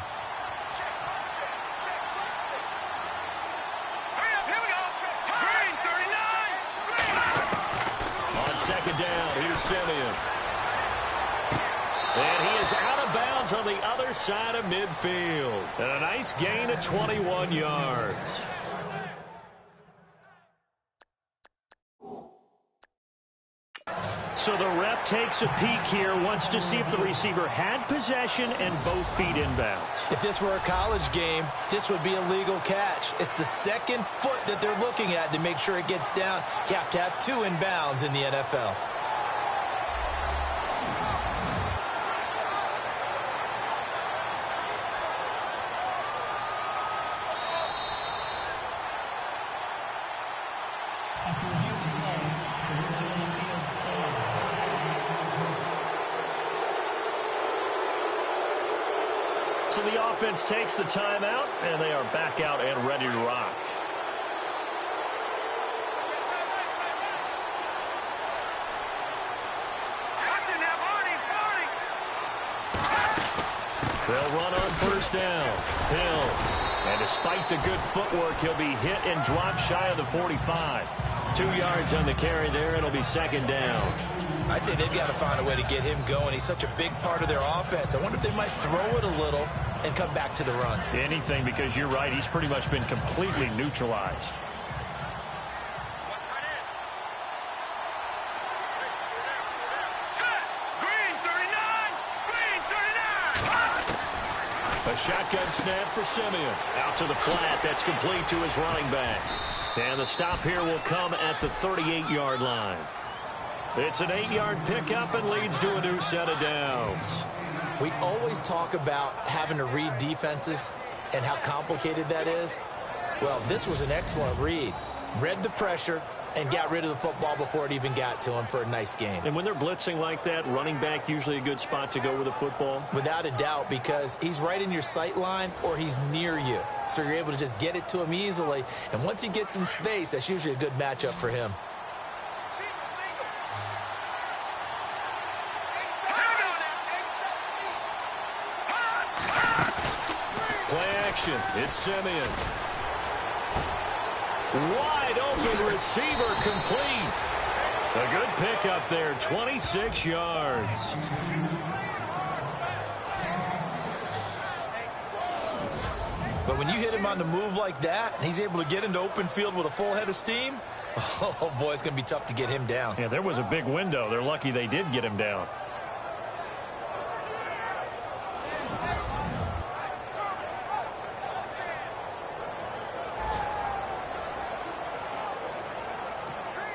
Second down, here's Simeon. And he is out of bounds on the other side of midfield. And a nice gain of 21 yards. So the ref takes a peek here, wants to see if the receiver had possession and both feet inbounds. If this were a college game, this would be a legal catch. It's the second foot that they're looking at to make sure it gets down. You have to have two inbounds in the NFL. After reviewing the play, the ruling on the field stands. So the offense takes the timeout, and they are back out and ready to rock. They'll run on first down. Hill. And despite the good footwork, he'll be hit and dropped shy of the 45. 2 yards on the carry there. It'll be second down. I'd say they've got to find a way to get him going. He's such a big part of their offense. I wonder if they might throw it a little and come back to the run. Anything, because you're right. He's pretty much been completely neutralized. A shotgun snap for Simeon. Out to the flat. That's complete to his running back. And the stop here will come at the 38-yard line. It's an 8-yard pickup and leads to a new set of downs. We always talk about having to read defenses and how complicated that is. Well, this was an excellent read. Read the pressure and got rid of the football before it even got to him for a nice gain. And when they're blitzing like that, running back usually a good spot to go with the football? Without a doubt, because he's right in your sight line or he's near you. So you're able to just get it to him easily. And once he gets in space, that's usually a good matchup for him. Play action. It's Simeon. Wide open receiver complete. A good pickup there, 26 yards. But when you hit him on the move like that, and he's able to get into open field with a full head of steam, oh boy, it's going to be tough to get him down. Yeah, there was a big window. They're lucky they did get him down.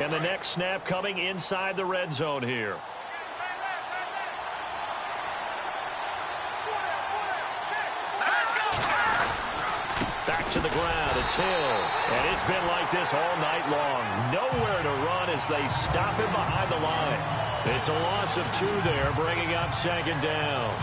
And the next snap coming inside the red zone here. Back to the ground. It's Hill. And it's been like this all night long. Nowhere to run as they stop him behind the line. It's a loss of 2 there, bringing up second down.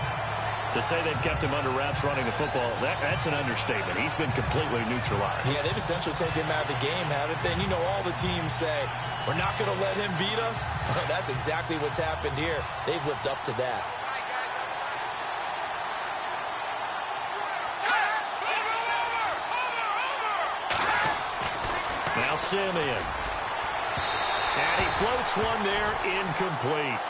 To say they've kept him under wraps running the football, that's an understatement. He's been completely neutralized. Yeah, they've essentially taken him out of the game, haven't they? And you know all the teams say, we're not going to let him beat us. That's exactly what's happened here. They've lived up to that. Now Simeon. And he floats one there, incomplete.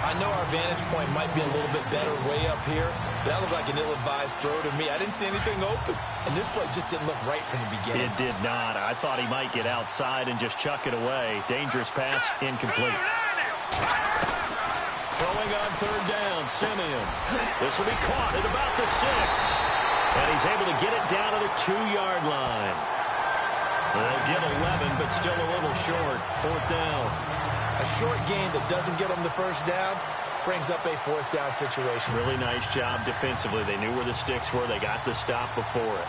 I know our vantage point might be a little bit better way up here, That looked like an ill-advised throw to me. I didn't see anything open. And this play just didn't look right from the beginning. It did not. I thought he might get outside and just chuck it away. Dangerous pass, incomplete. Throwing on third down, Simeon. This will be caught at about the 6. And he's able to get it down to the 2-yard line. They'll get 11, but still a little short. Fourth down. A short gain that doesn't get them the first down brings up a fourth down situation. Really nice job defensively. They knew where the sticks were. They got the stop before it.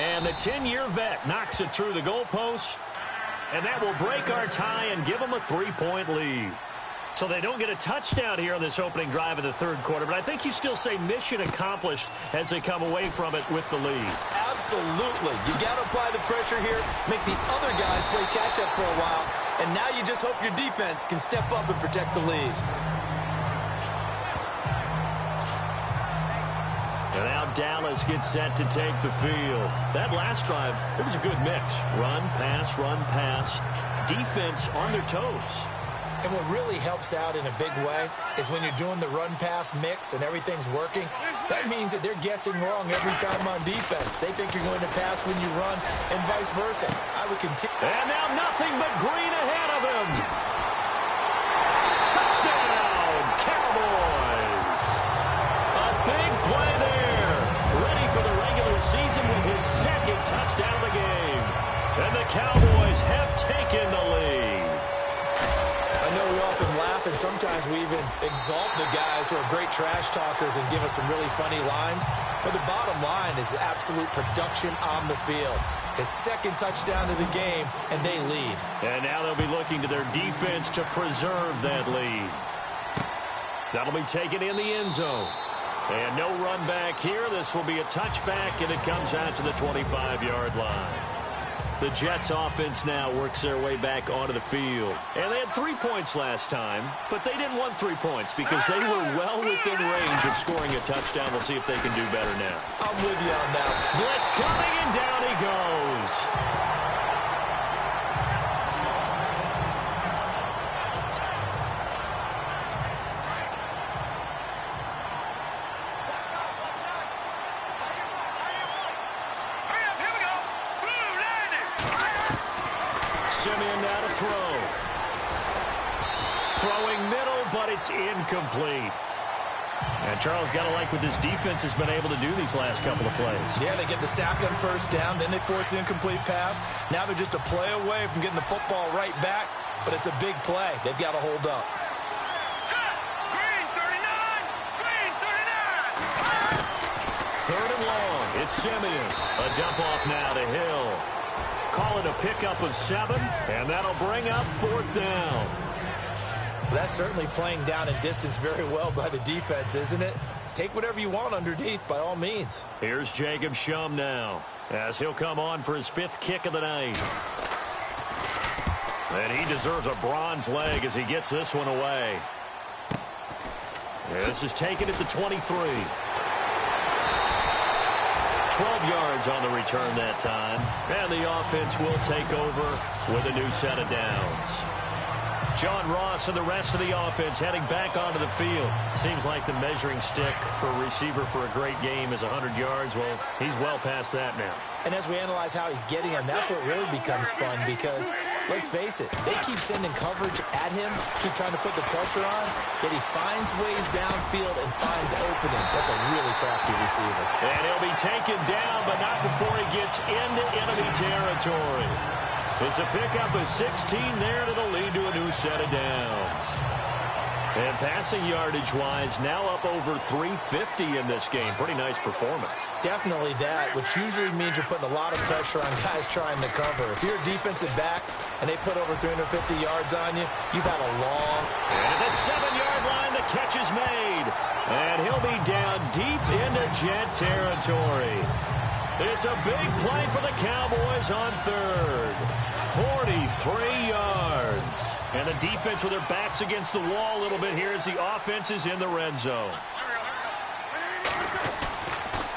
And the 10-year vet knocks it through the goalpost. And that will break our tie and give them a 3-point lead. So they don't get a touchdown here on this opening drive of the third quarter, but I think you still say mission accomplished as they come away from it with the lead. Absolutely. You got to apply the pressure here, make the other guys play catch-up for a while, and now you just hope your defense can step up and protect the lead. And now Dallas gets set to take the field. That last drive, it was a good mix. Run, pass, defense on their toes. And what really helps out in a big way is when you're doing the run-pass mix and everything's working, that means that they're guessing wrong every time on defense. They think you're going to pass when you run and vice versa. I would continue. And now nothing but green ahead of him. Touchdown, Cowboys. A big play there. Ready for the regular season with his second touchdown of the game. And the Cowboys have taken the lead. I know we often laugh, and sometimes we even exalt the guys who are great trash talkers and give us some really funny lines. But the bottom line is absolute production on the field. His second touchdown of the game, and they lead. And now they'll be looking to their defense to preserve that lead. That'll be taken in the end zone. And no run back here. This will be a touchback, and it comes out to the 25-yard line. The Jets offense now works their way back onto the field. And they had 3 points last time, but they didn't want 3 points because they were well within range of scoring a touchdown. We'll see if they can do better now. I'm with you on that. Blitz coming, and down he goes. Simeon now to throw. Throwing middle, but it's incomplete. And Charles, got to like what this defense has been able to do these last couple of plays. Yeah, they get the sack on first down, then they force the incomplete pass. Now they're just a play away from getting the football right back, but it's a big play. They've got to hold up. Third and long. It's Simeon. A dump off now to Hill. Call it a pickup of 7, and that'll bring up fourth down. That's certainly playing down and distance very well by the defense, isn't it? Take whatever you want underneath, by all means. Here's Jacob Shum now, as he'll come on for his 5th kick of the night. And he deserves a bronze leg as he gets this one away. This is taken at the 23. 12 yards on the return that time. And the offense will take over with a new set of downs. John Ross and the rest of the offense heading back onto the field. Seems like the measuring stick for a receiver for a great game is 100 yards. Well, he's well past that now. And as we analyze how he's getting them, that's what really becomes fun because, let's face it, they keep sending coverage at him, keep trying to put the pressure on, yet he finds ways downfield and finds openings. That's a really crafty receiver. And he'll be taken down, but not before he gets into enemy territory. It's a pickup of 16 there that'll lead to a new set of downs. And passing yardage-wise, now up over 350 in this game. Pretty nice performance. Definitely that, which usually means you're putting a lot of pressure on guys trying to cover. If you're a defensive back and they put over 350 yards on you, you've had a long... And at the 7-yard line, the catch is made. And he'll be down deep into Jet territory. It's a big play for the Cowboys on third. 43 yards. And the defense with their backs against the wall a little bit here as the offense is in the red zone.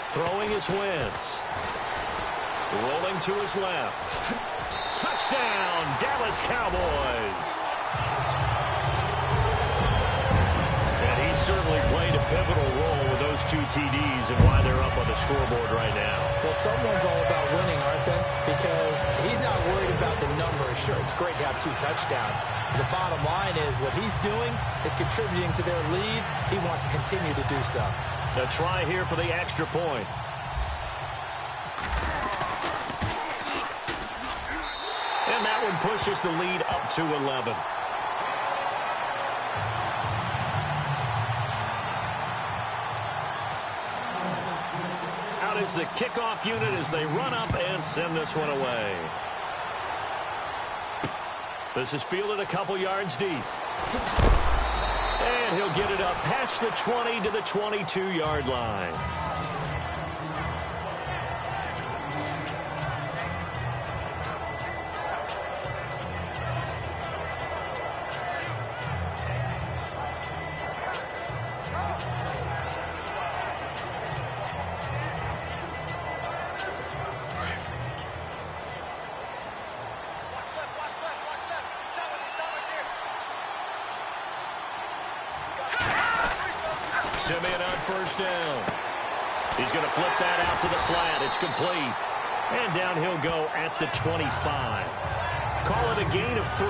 Throwing is Wentz. Rolling to his left. Touchdown, Dallas Cowboys. And he certainly played a pivotal role with those 2 TDs and why they're up on the scoreboard right now. Well, someone's all about winning, aren't they? Because he's not worried about the numbers. Sure, it's great to have 2 touchdowns. But the bottom line is what he's doing is contributing to their lead. He wants to continue to do so. A try here for the extra point. And that one pushes the lead up to 11. Out is the kickoff unit as they run up and send this one away. This is fielded a couple yards deep. And he'll get it up past the 20 to the 22-yard line. Simeon on first down. He's going to flip that out to the flat. It's complete. And down he'll go at the 25. Call it a gain of 3.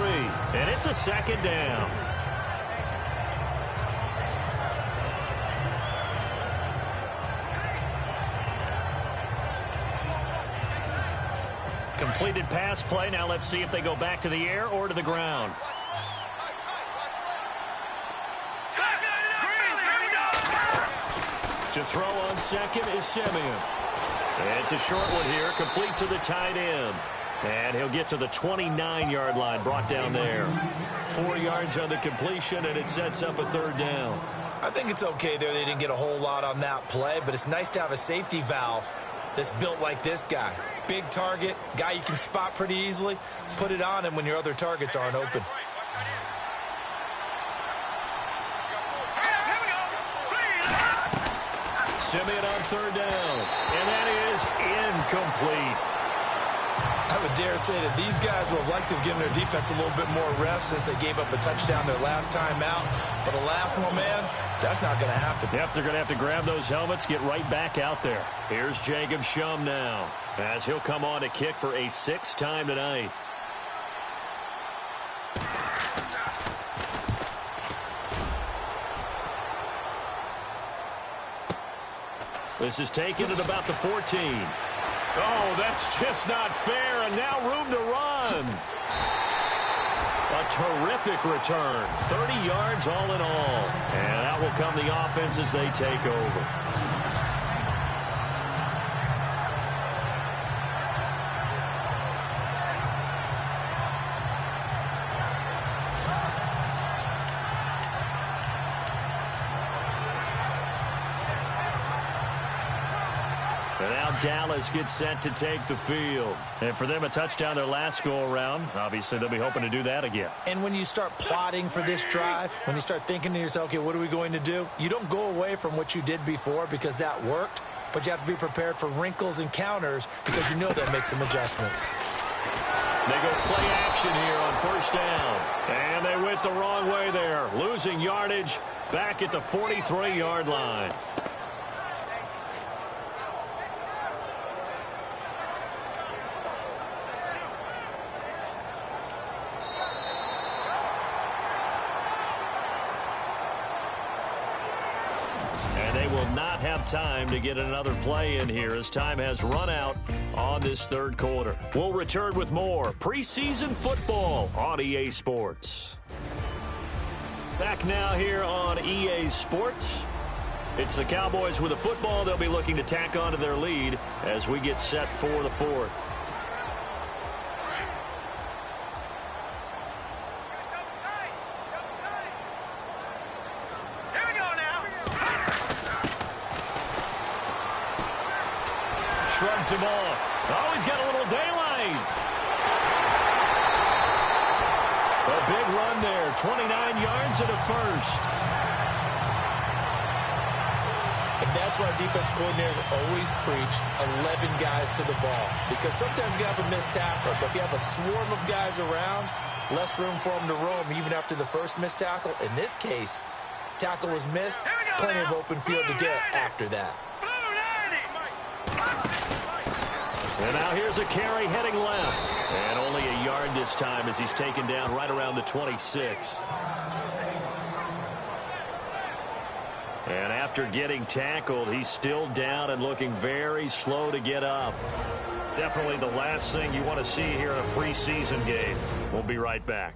And it's a second down. Completed pass play. Now let's see if they go back to the air or to the ground. To throw on second is Simeon. It's a short one here, complete to the tight end. And he'll get to the 29-yard line, brought down there. 4 yards on the completion, and it sets up a third down. I think it's okay there. They didn't get a whole lot on that play, but it's nice to have a safety valve that's built like this guy. Big target, guy you can spot pretty easily. Put it on him when your other targets aren't open. Simeon on third down, and that is incomplete. I would dare say that these guys would have liked to have given their defense a little bit more rest since they gave up a touchdown their last time out. But alas, my man, that's not going to happen. Yep, they're going to have to grab those helmets, get right back out there. Here's Jacob Shum now, as he'll come on to kick for a 6th time tonight. This is taken at about the 14. Oh, that's just not fair, and now room to run. A terrific return. 30 yards all in all. And out will come the offense as they take over. And now Dallas gets set to take the field. And for them, a touchdown their last go-around. Obviously, they'll be hoping to do that again. And when you start plotting for this drive, when you start thinking to yourself, okay, what are we going to do? You don't go away from what you did before because that worked, but you have to be prepared for wrinkles and counters because you know they'll make some adjustments. They go play action here on first down. And they went the wrong way there. Losing yardage back at the 43-yard line. Not have time to get another play in here as time has run out on this third quarter. We'll return with more preseason football on EA Sports. Back now here on EA Sports. It's the Cowboys with the football. They'll be looking to tack onto their lead as we get set for the fourth. Shrugs him off. Oh, he's got a little daylight. A big run there. 29 yards and a first. And And that's why defense coordinators always preach 11 guys to the ball. Because sometimes you have a missed tackle, but if you have a swarm of guys around, less room for them to roam even after the first missed tackle. In this case, tackle was missed, plenty of open field to get after that. And now here's a carry heading left. And only a yard this time as he's taken down right around the 26. And after getting tackled, he's still down and looking very slow to get up. Definitely the last thing you want to see here in a preseason game. We'll be right back.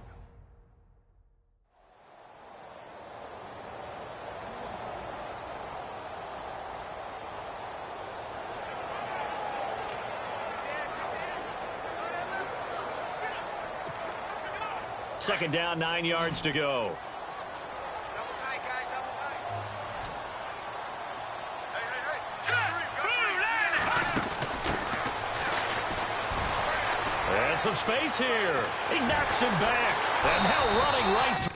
Second down, 9 yards to go. And some space here. He knocks him back. And now running right through.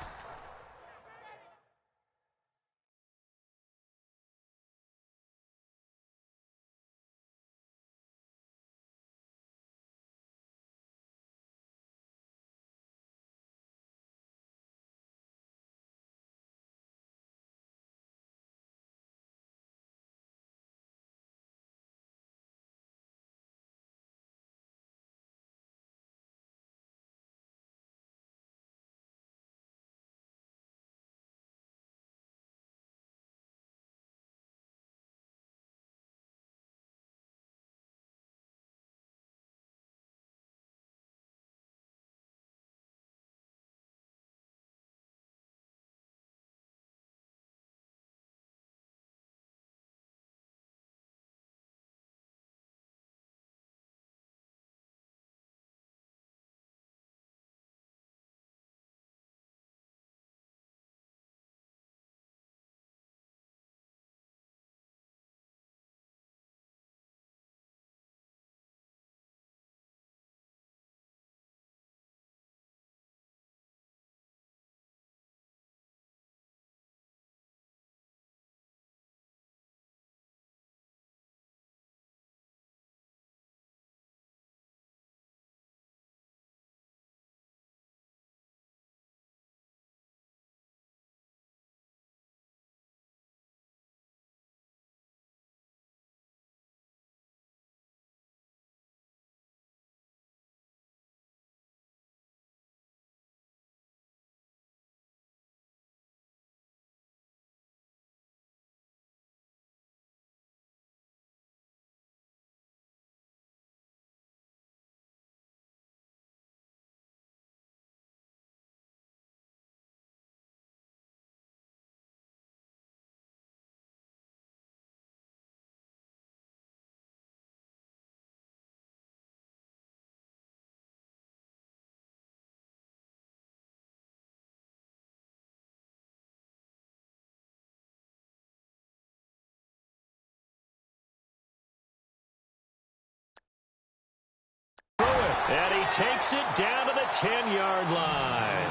And he takes it down to the 10-yard line.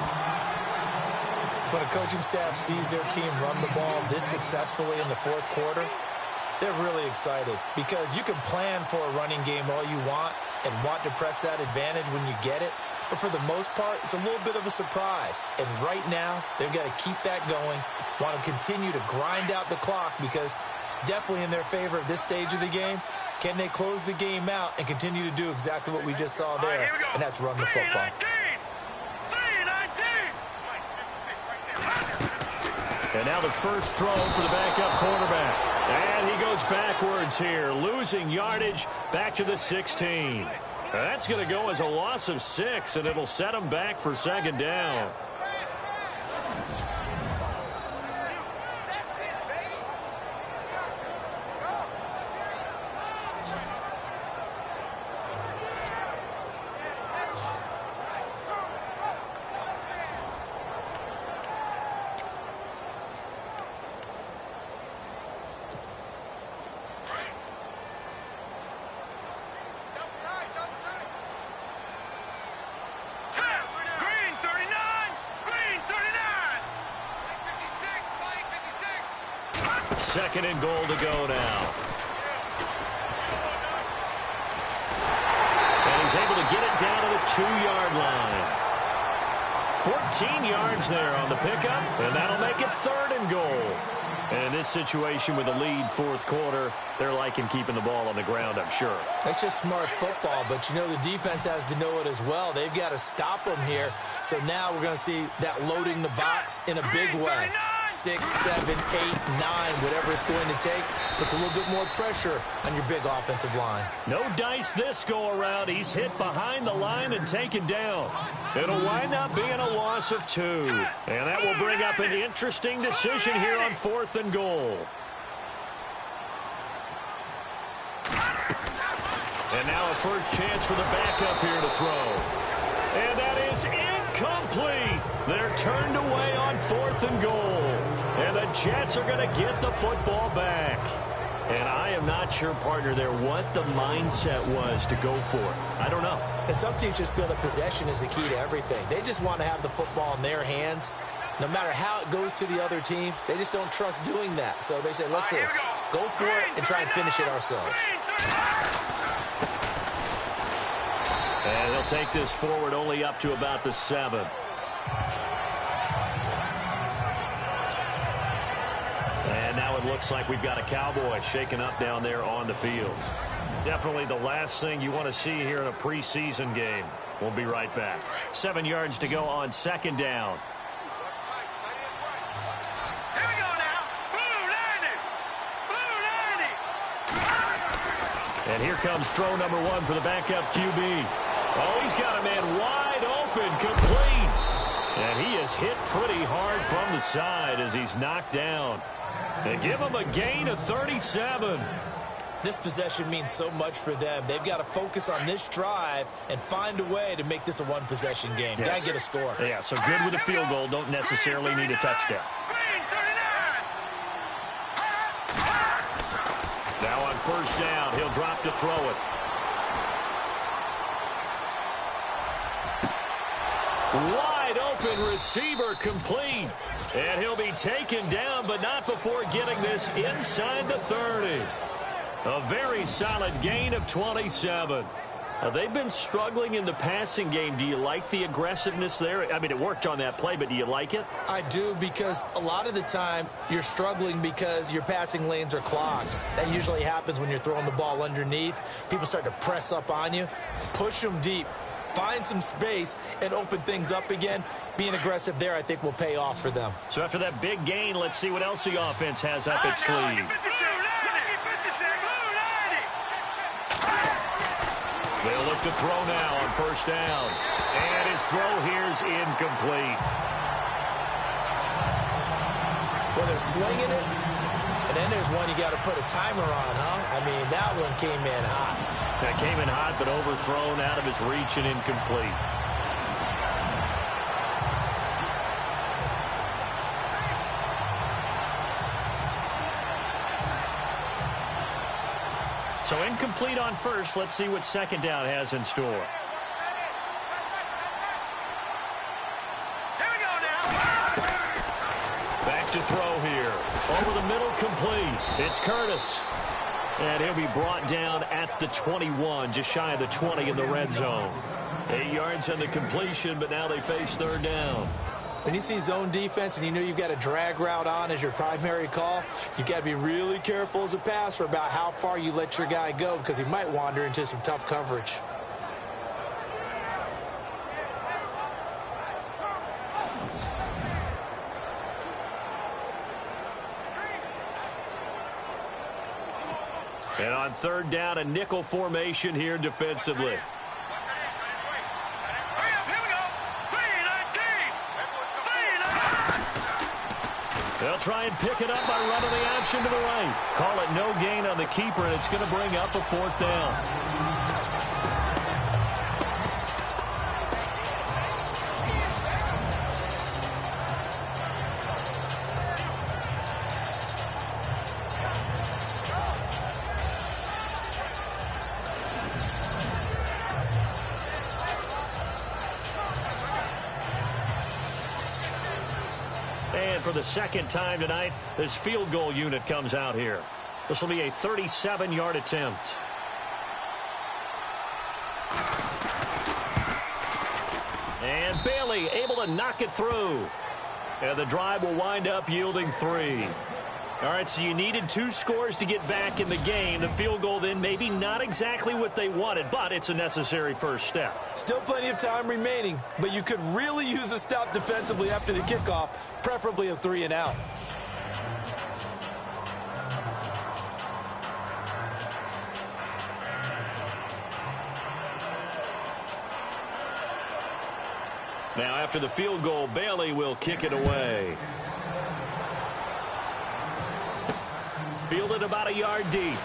When a coaching staff sees their team run the ball this successfully in the fourth quarter, they're really excited because you can plan for a running game all you want and want to press that advantage when you get it. But for the most part, it's a little bit of a surprise. And right now, they've got to keep that going, want to continue to grind out the clock because it's definitely in their favor at this stage of the game. Can they close the game out and continue to do exactly what we just saw there, and that's run the football. And now the first throw for the backup quarterback. And he goes backwards here, losing yardage back to the 16. That's going to go as a loss of 6, and it'll set him back for second down. 2nd and goal to go now. And he's able to get it down to the 2-yard line. 14 yards there on the pickup, and that'll make it 3rd and goal. And in this situation with a lead 4th quarter, they're liking keeping the ball on the ground, I'm sure. That's just smart football, but, you know, the defense has to know it as well. They've got to stop them here. So now we're going to see that loading the box in a big way. 6, 7, 8, 9, whatever it's going to take, puts a little bit more pressure on your big offensive line. No dice this go-around. He's hit behind the line and taken down. It'll wind up being a loss of 2. And that will bring up an interesting decision here on 4th and goal. And now a first chance for the backup here to throw. And that is incomplete. They're turned away on 4th and goal. And the Jets are going to get the football back. And I am not sure, partner, there what the mindset was to go for it. I don't know. And some teams just feel that possession is the key to everything. They just want to have the football in their hands. No matter how it goes to the other team, they just don't trust doing that. So they say, listen, go for it and try and finish it ourselves. And they'll take this forward only up to about the 7. And now it looks like we've got a Cowboy shaken up down there on the field. Definitely the last thing you want to see here in a preseason game. We'll be right back. 7 yards to go on 2nd down. Here we go now. And here comes throw number 1 for the backup QB. Oh, he's got a man wide open, complete. And he is hit pretty hard from the side as he's knocked down. They give him a gain of 37. This possession means so much for them. They've got to focus on this drive and find a way to make this a one-possession game. Yes. Got to get a score. Yeah, so good with a field goal. Don't necessarily need a touchdown. Now on 1st down, he'll drop to throw it. Wide open receiver, complete. And he'll be taken down, but not before getting this inside the 30. A very solid gain of 27. They've been struggling in the passing game. Do you like the aggressiveness there? I mean, it worked on that play, but do you like it? I do, because a lot of the time you're struggling because your passing lanes are clogged. That usually happens when you're throwing the ball underneath. People start to press up on you. Push them deep. Find some space and open things up again. Being aggressive there, I think, will pay off for them. So after that big gain, let's see what else the offense has up its sleeve. They'll look to throw now on 1st down. And his throw here's incomplete. Well, they're slinging it, and then there's one you got to put a timer on, huh? I mean, that one came in hot. That came in hot, but overthrown out of his reach and incomplete. So incomplete on 1st. Let's see what 2nd down has in store. Here we go now. Back to throw here. Over the middle, complete. It's Curtis. And he'll be brought down at the 21, just shy of the 20 in the red zone. 8 yards on the completion, but now they face 3rd down. When you see zone defense and you know you've got a drag route on as your primary call, you've got to be really careful as a passer about how far you let your guy go, because he might wander into some tough coverage. And on 3rd down, a nickel formation here defensively. They'll try and pick it up by running the option to the right. Call it no gain on the keeper, and it's going to bring up a 4th down. And for the second time tonight, this field goal unit comes out here. This will be a 37-yard attempt. And Bailey able to knock it through. And the drive will wind up yielding 3. All right, so you needed 2 scores to get back in the game. The field goal then maybe not exactly what they wanted, but it's a necessary first step. Still plenty of time remaining, but you could really use a stop defensively after the kickoff, preferably a 3-and-out. Now, after the field goal, Bailey will kick it away. Fielded about a yard deep.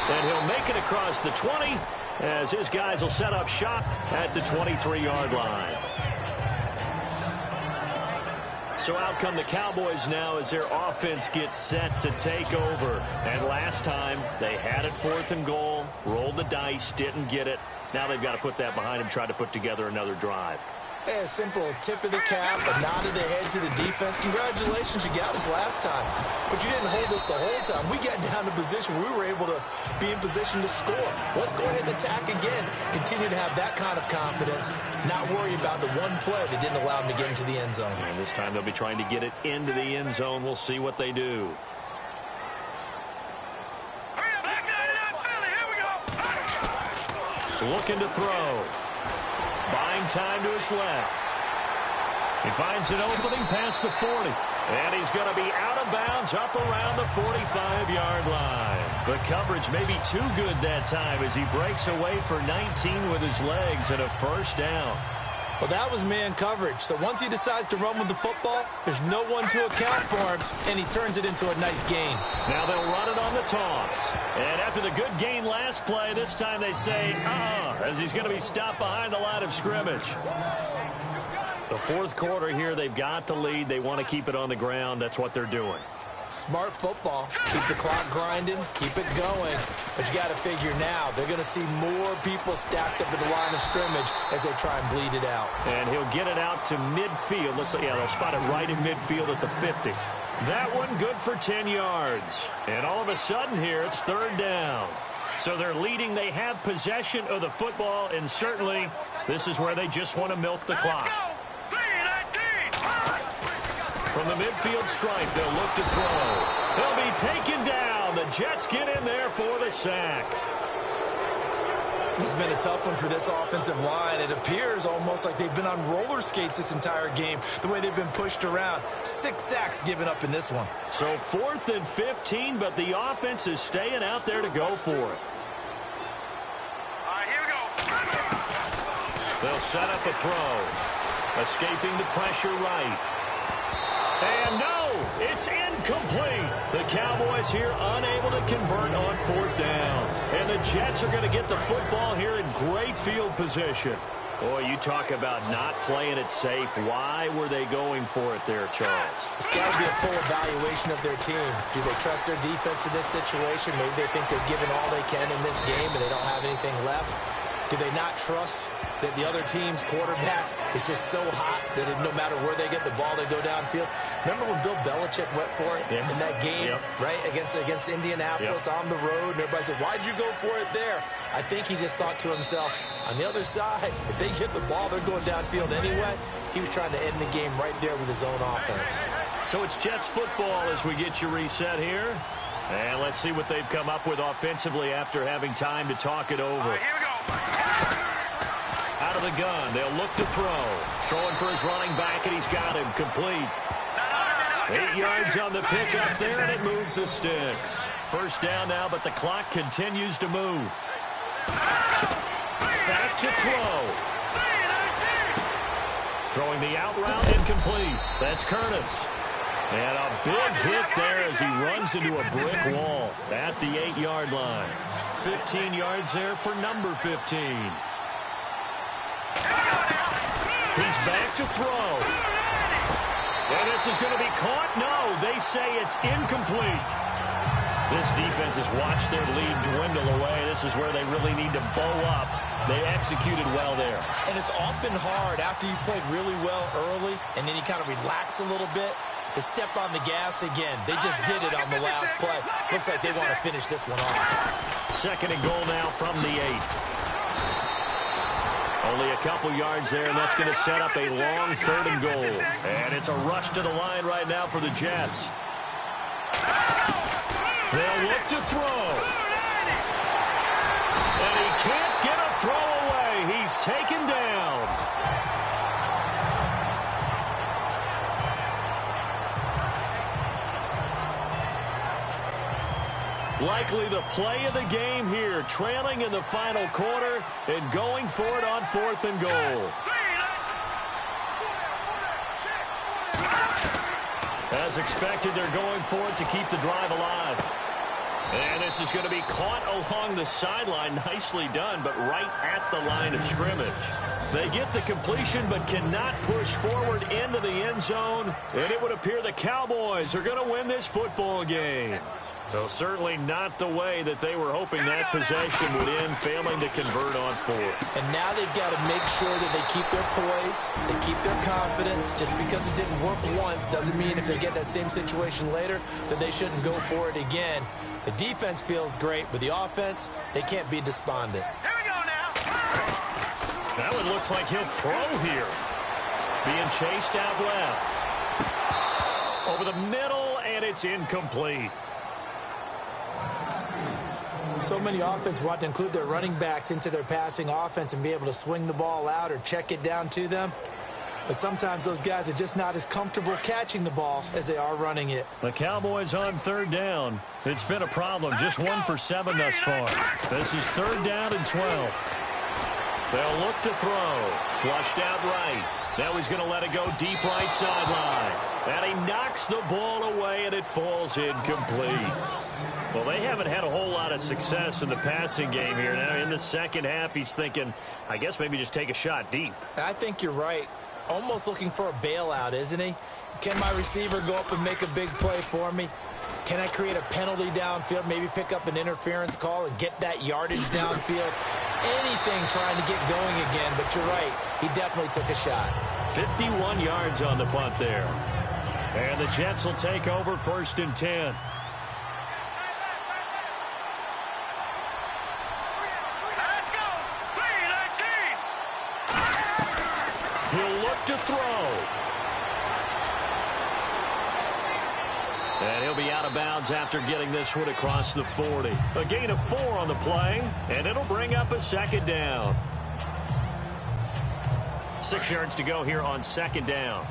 And he'll make it across the 20 as his guys will set up shop at the 23-yard line. So out come the Cowboys now as their offense gets set to take over. And last time, they had it 4th and goal, rolled the dice, didn't get it. Now they've got to put that behind them, try to put together another drive. A simple tip of the cap, a nod of the head to the defense. Congratulations, you got us last time. But you didn't hold us the whole time. We got down to position. We were able to be in position to score. Let's go ahead and attack again. Continue to have that kind of confidence. Not worry about the one play that didn't allow them to get into the end zone. And this time they'll be trying to get it into the end zone. We'll see what they do. Looking to throw. Buying time to his left. He finds an opening past the 40. And he's going to be out of bounds up around the 45-yard line. The coverage may be too good that time as he breaks away for 19 with his legs and a first down. Well, that was man coverage. So once he decides to run with the football, there's no one to account for him, and he turns it into a nice gain. Now they'll run it on the toss. And after the good gain last play, this time they say, as he's going to be stopped behind the line of scrimmage. The 4th quarter here, they've got the lead. They want to keep it on the ground. That's what they're doing. Smart football. Keep the clock grinding. Keep it going. But you got to figure now, they're going to see more people stacked up at the line of scrimmage as they try and bleed it out. And he'll get it out to midfield. They'll spot it right in midfield at the 50. That one good for 10 yards. And all of a sudden here, it's 3rd down. So they're leading. They have possession of the football, and certainly this is where they just want to milk the clock. From the midfield stripe, they'll look to throw. He'll be taken down. The Jets get in there for the sack. This has been a tough one for this offensive line. It appears almost like they've been on roller skates this entire game, the way they've been pushed around. 6 sacks given up in this one. So 4th and 15, but the offense is staying out there to go for it. All right, here we go. They'll set up a throw. Escaping the pressure right. And no, it's incomplete. The Cowboys here unable to convert on 4th down. And the Jets are going to get the football here in great field position. Boy, you talk about not playing it safe. Why were they going for it there, Charles? It's got to be a full evaluation of their team. Do they trust their defense in this situation? Maybe they think they're giving all they can in this game and they don't have anything left. Do they not trust that the other team's quarterback is just so hot that no matter where they get the ball, they go downfield? Remember when Bill Belichick went for it in that game, right, against Indianapolis on the road? And everybody said, why'd you go for it there? I think he just thought to himself, on the other side, if they get the ball, they're going downfield anyway. He was trying to end the game right there with his own offense. So it's Jets football as we get you reset here. And let's see what they've come up with offensively after having time to talk it over. All right, here we go. Out of the gun, they'll look to throw. Throwing for his running back, and he's got him complete. 8 yards on the pickup there, and it moves the sticks. First down now, but the clock continues to move. Back to throw. Throwing the out route incomplete. That's Curtis. And a big hit there as he runs into a brick wall at the 8-yard line. 15 yards there for number 15. He's back to throw. And this is going to be caught. No, they say it's incomplete. This defense has watched their lead dwindle away. This is where they really need to bow up. They executed well there. And it's often hard after you've played really well early and then you kind of relax a little bit to step on the gas again. They just did it on the last play. Looks like they want to finish this one off. Second and goal now from the 8. Only a couple yards there, and that's going to set up a long third and goal. And it's a rush to the line right now for the Jets. They'll look to throw. And he can't get a throw away. He's taken down. Likely the play of the game here, trailing in the final quarter and going for it on 4th and goal. As expected, they're going for it to keep the drive alive. And this is going to be caught along the sideline. Nicely done, but right at the line of scrimmage. They get the completion, but cannot push forward into the end zone. And it would appear the Cowboys are going to win this football game. So certainly not the way that they were hoping that possession would end, failing to convert on 4th. And now they've got to make sure that they keep their poise, they keep their confidence. Just because it didn't work once doesn't mean if they get that same situation later that they shouldn't go for it again. The defense feels great, but the offense, they can't be despondent. Here we go now. That one looks like he'll throw here. Being chased out left. Over the middle, and it's incomplete. So many offense want to include their running backs into their passing offense and be able to swing the ball out or check it down to them. But sometimes those guys are just not as comfortable catching the ball as they are running it. The Cowboys on 3rd down. It's been a problem. Just 1 for 7 thus far. This is 3rd down and 12. They'll look to throw. Flushed out right. Now he's going to let it go deep right sideline. And he knocks the ball away, and it falls incomplete. Well, they haven't had a whole lot of success in the passing game here. Now, in the second half, he's thinking, I guess maybe just take a shot deep. I think you're right. Almost looking for a bailout, isn't he? Can my receiver go up and make a big play for me? Can I create a penalty downfield, maybe pick up an interference call and get that yardage downfield? Anything trying to get going again, but you're right. He definitely took a shot. 51 yards on the punt there. And the Jets will take over 1st and 10. He'll look to throw. And he'll be out of bounds after getting this one across the 40. A gain of 4 on the play, and it'll bring up a 2nd down. 6 yards to go here on 2nd down.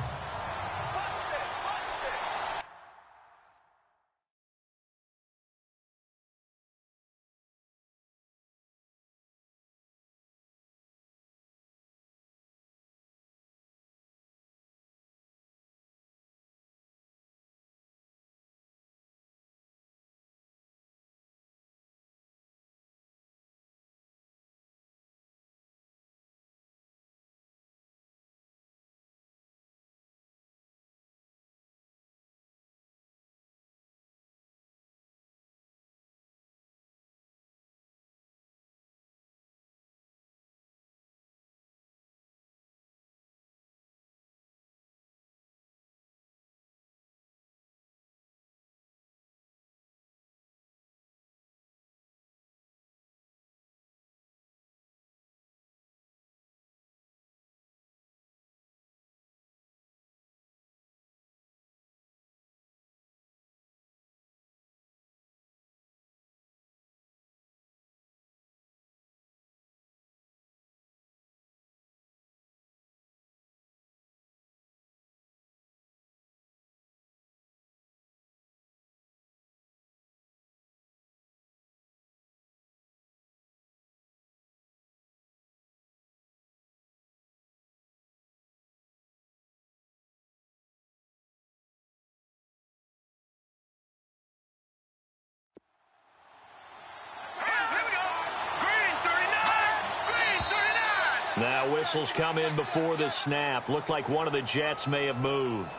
Now whistles come in before the snap. Looked like one of the Jets may have moved.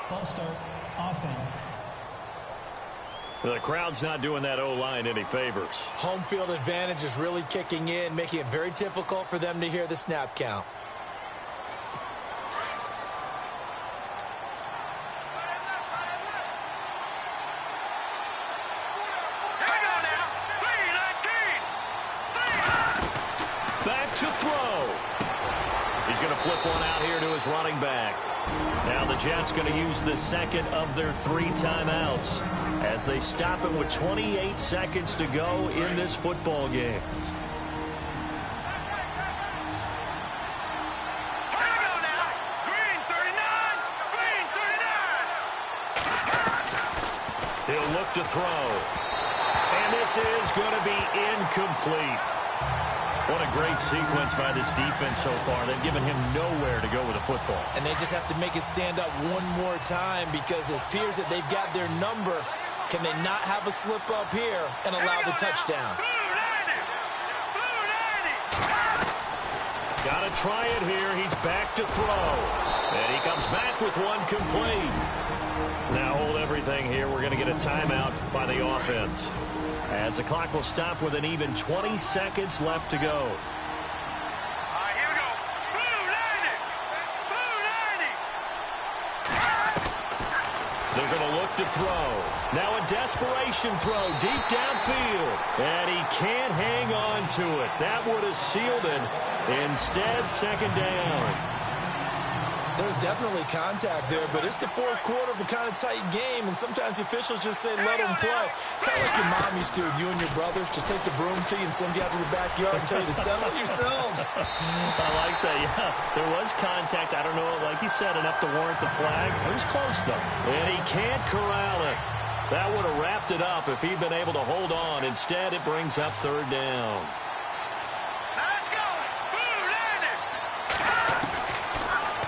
False start, offense. The crowd's not doing that O-line any favors. Home field advantage is really kicking in, making it very difficult for them to hear the snap count. Back to throw. He's going to flip one out here to his running back. Now the Jets going to use the second of their 3 timeouts as they stop it with 28 seconds to go in this football game. He'll look to throw. And this is going to be incomplete. What a great sequence by this defense so far. They've given him nowhere to go with the football. And they just have to make it stand up one more time because it appears that they've got their number. Can they not have a slip up here and allow the touchdown? Got to try it here. He's back to throw. And he comes back with one complete. Now hold everything here. We're going to get a timeout by the offense, as the clock will stop with an even 20 seconds left to go. Here we go. They're going to look to throw. Now a desperation throw deep downfield. And he can't hang on to it. That would have sealed it. Instead, second down. There's definitely contact there, but it's the fourth quarter of a kind of tight game, and sometimes the officials just say, let them play. Kind of like your mom used to with you and your brothers. Just take the broom to you and send you out to the backyard and tell you to settle it yourselves. I like that, yeah. There was contact. I don't know, like you said, enough to warrant the flag. It was close, though. And he can't corral it. That would have wrapped it up if he'd been able to hold on. Instead, it brings up third down.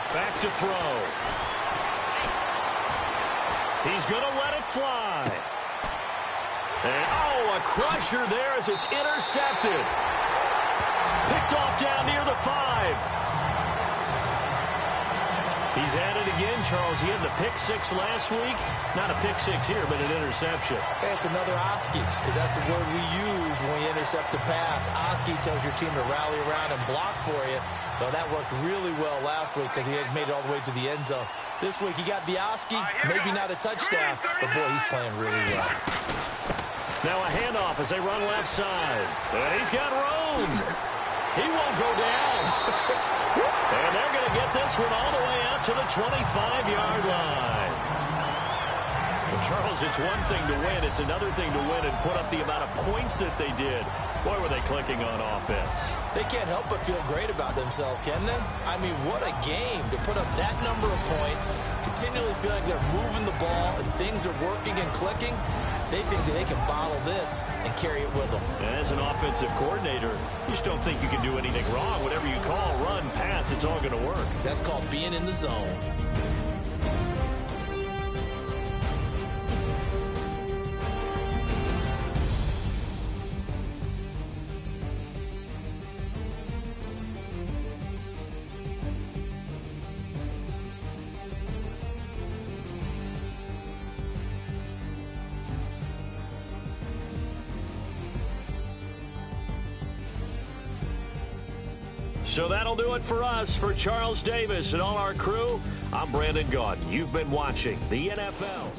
Back to throw. He's going to let it fly. And, a crusher there as it's intercepted. Picked off down near the 5. He's at it again, Charles. He had the pick 6 last week. Not a pick 6 here, but an interception. Hey, it's another Oski, because that's the word we use when we intercept a pass. Oski tells your team to rally around and block for you. Well, that worked really well last week because he had made it all the way to the end zone. This week, he got the Oski, maybe not a touchdown, but boy, he's playing really well. Now a handoff as they run left side. And he's got room. He won't go down. And they're going to get this one all the way out to the 25-yard line. Well, Charles, it's one thing to win. It's another thing to win and put up the amount of points that they did. Boy, were they clicking on offense. They can't help but feel great about themselves, can they? I mean, what a game to put up that number of points, continually feeling they're moving the ball and things are working and clicking. They think that they can bottle this and carry it with them. As an offensive coordinator, you just don't think you can do anything wrong. Whatever you call, run, pass, it's all going to work. That's called being in the zone. So that'll do it for us. For Charles Davis and all our crew, I'm Brandon Gaudin. You've been watching the NFL.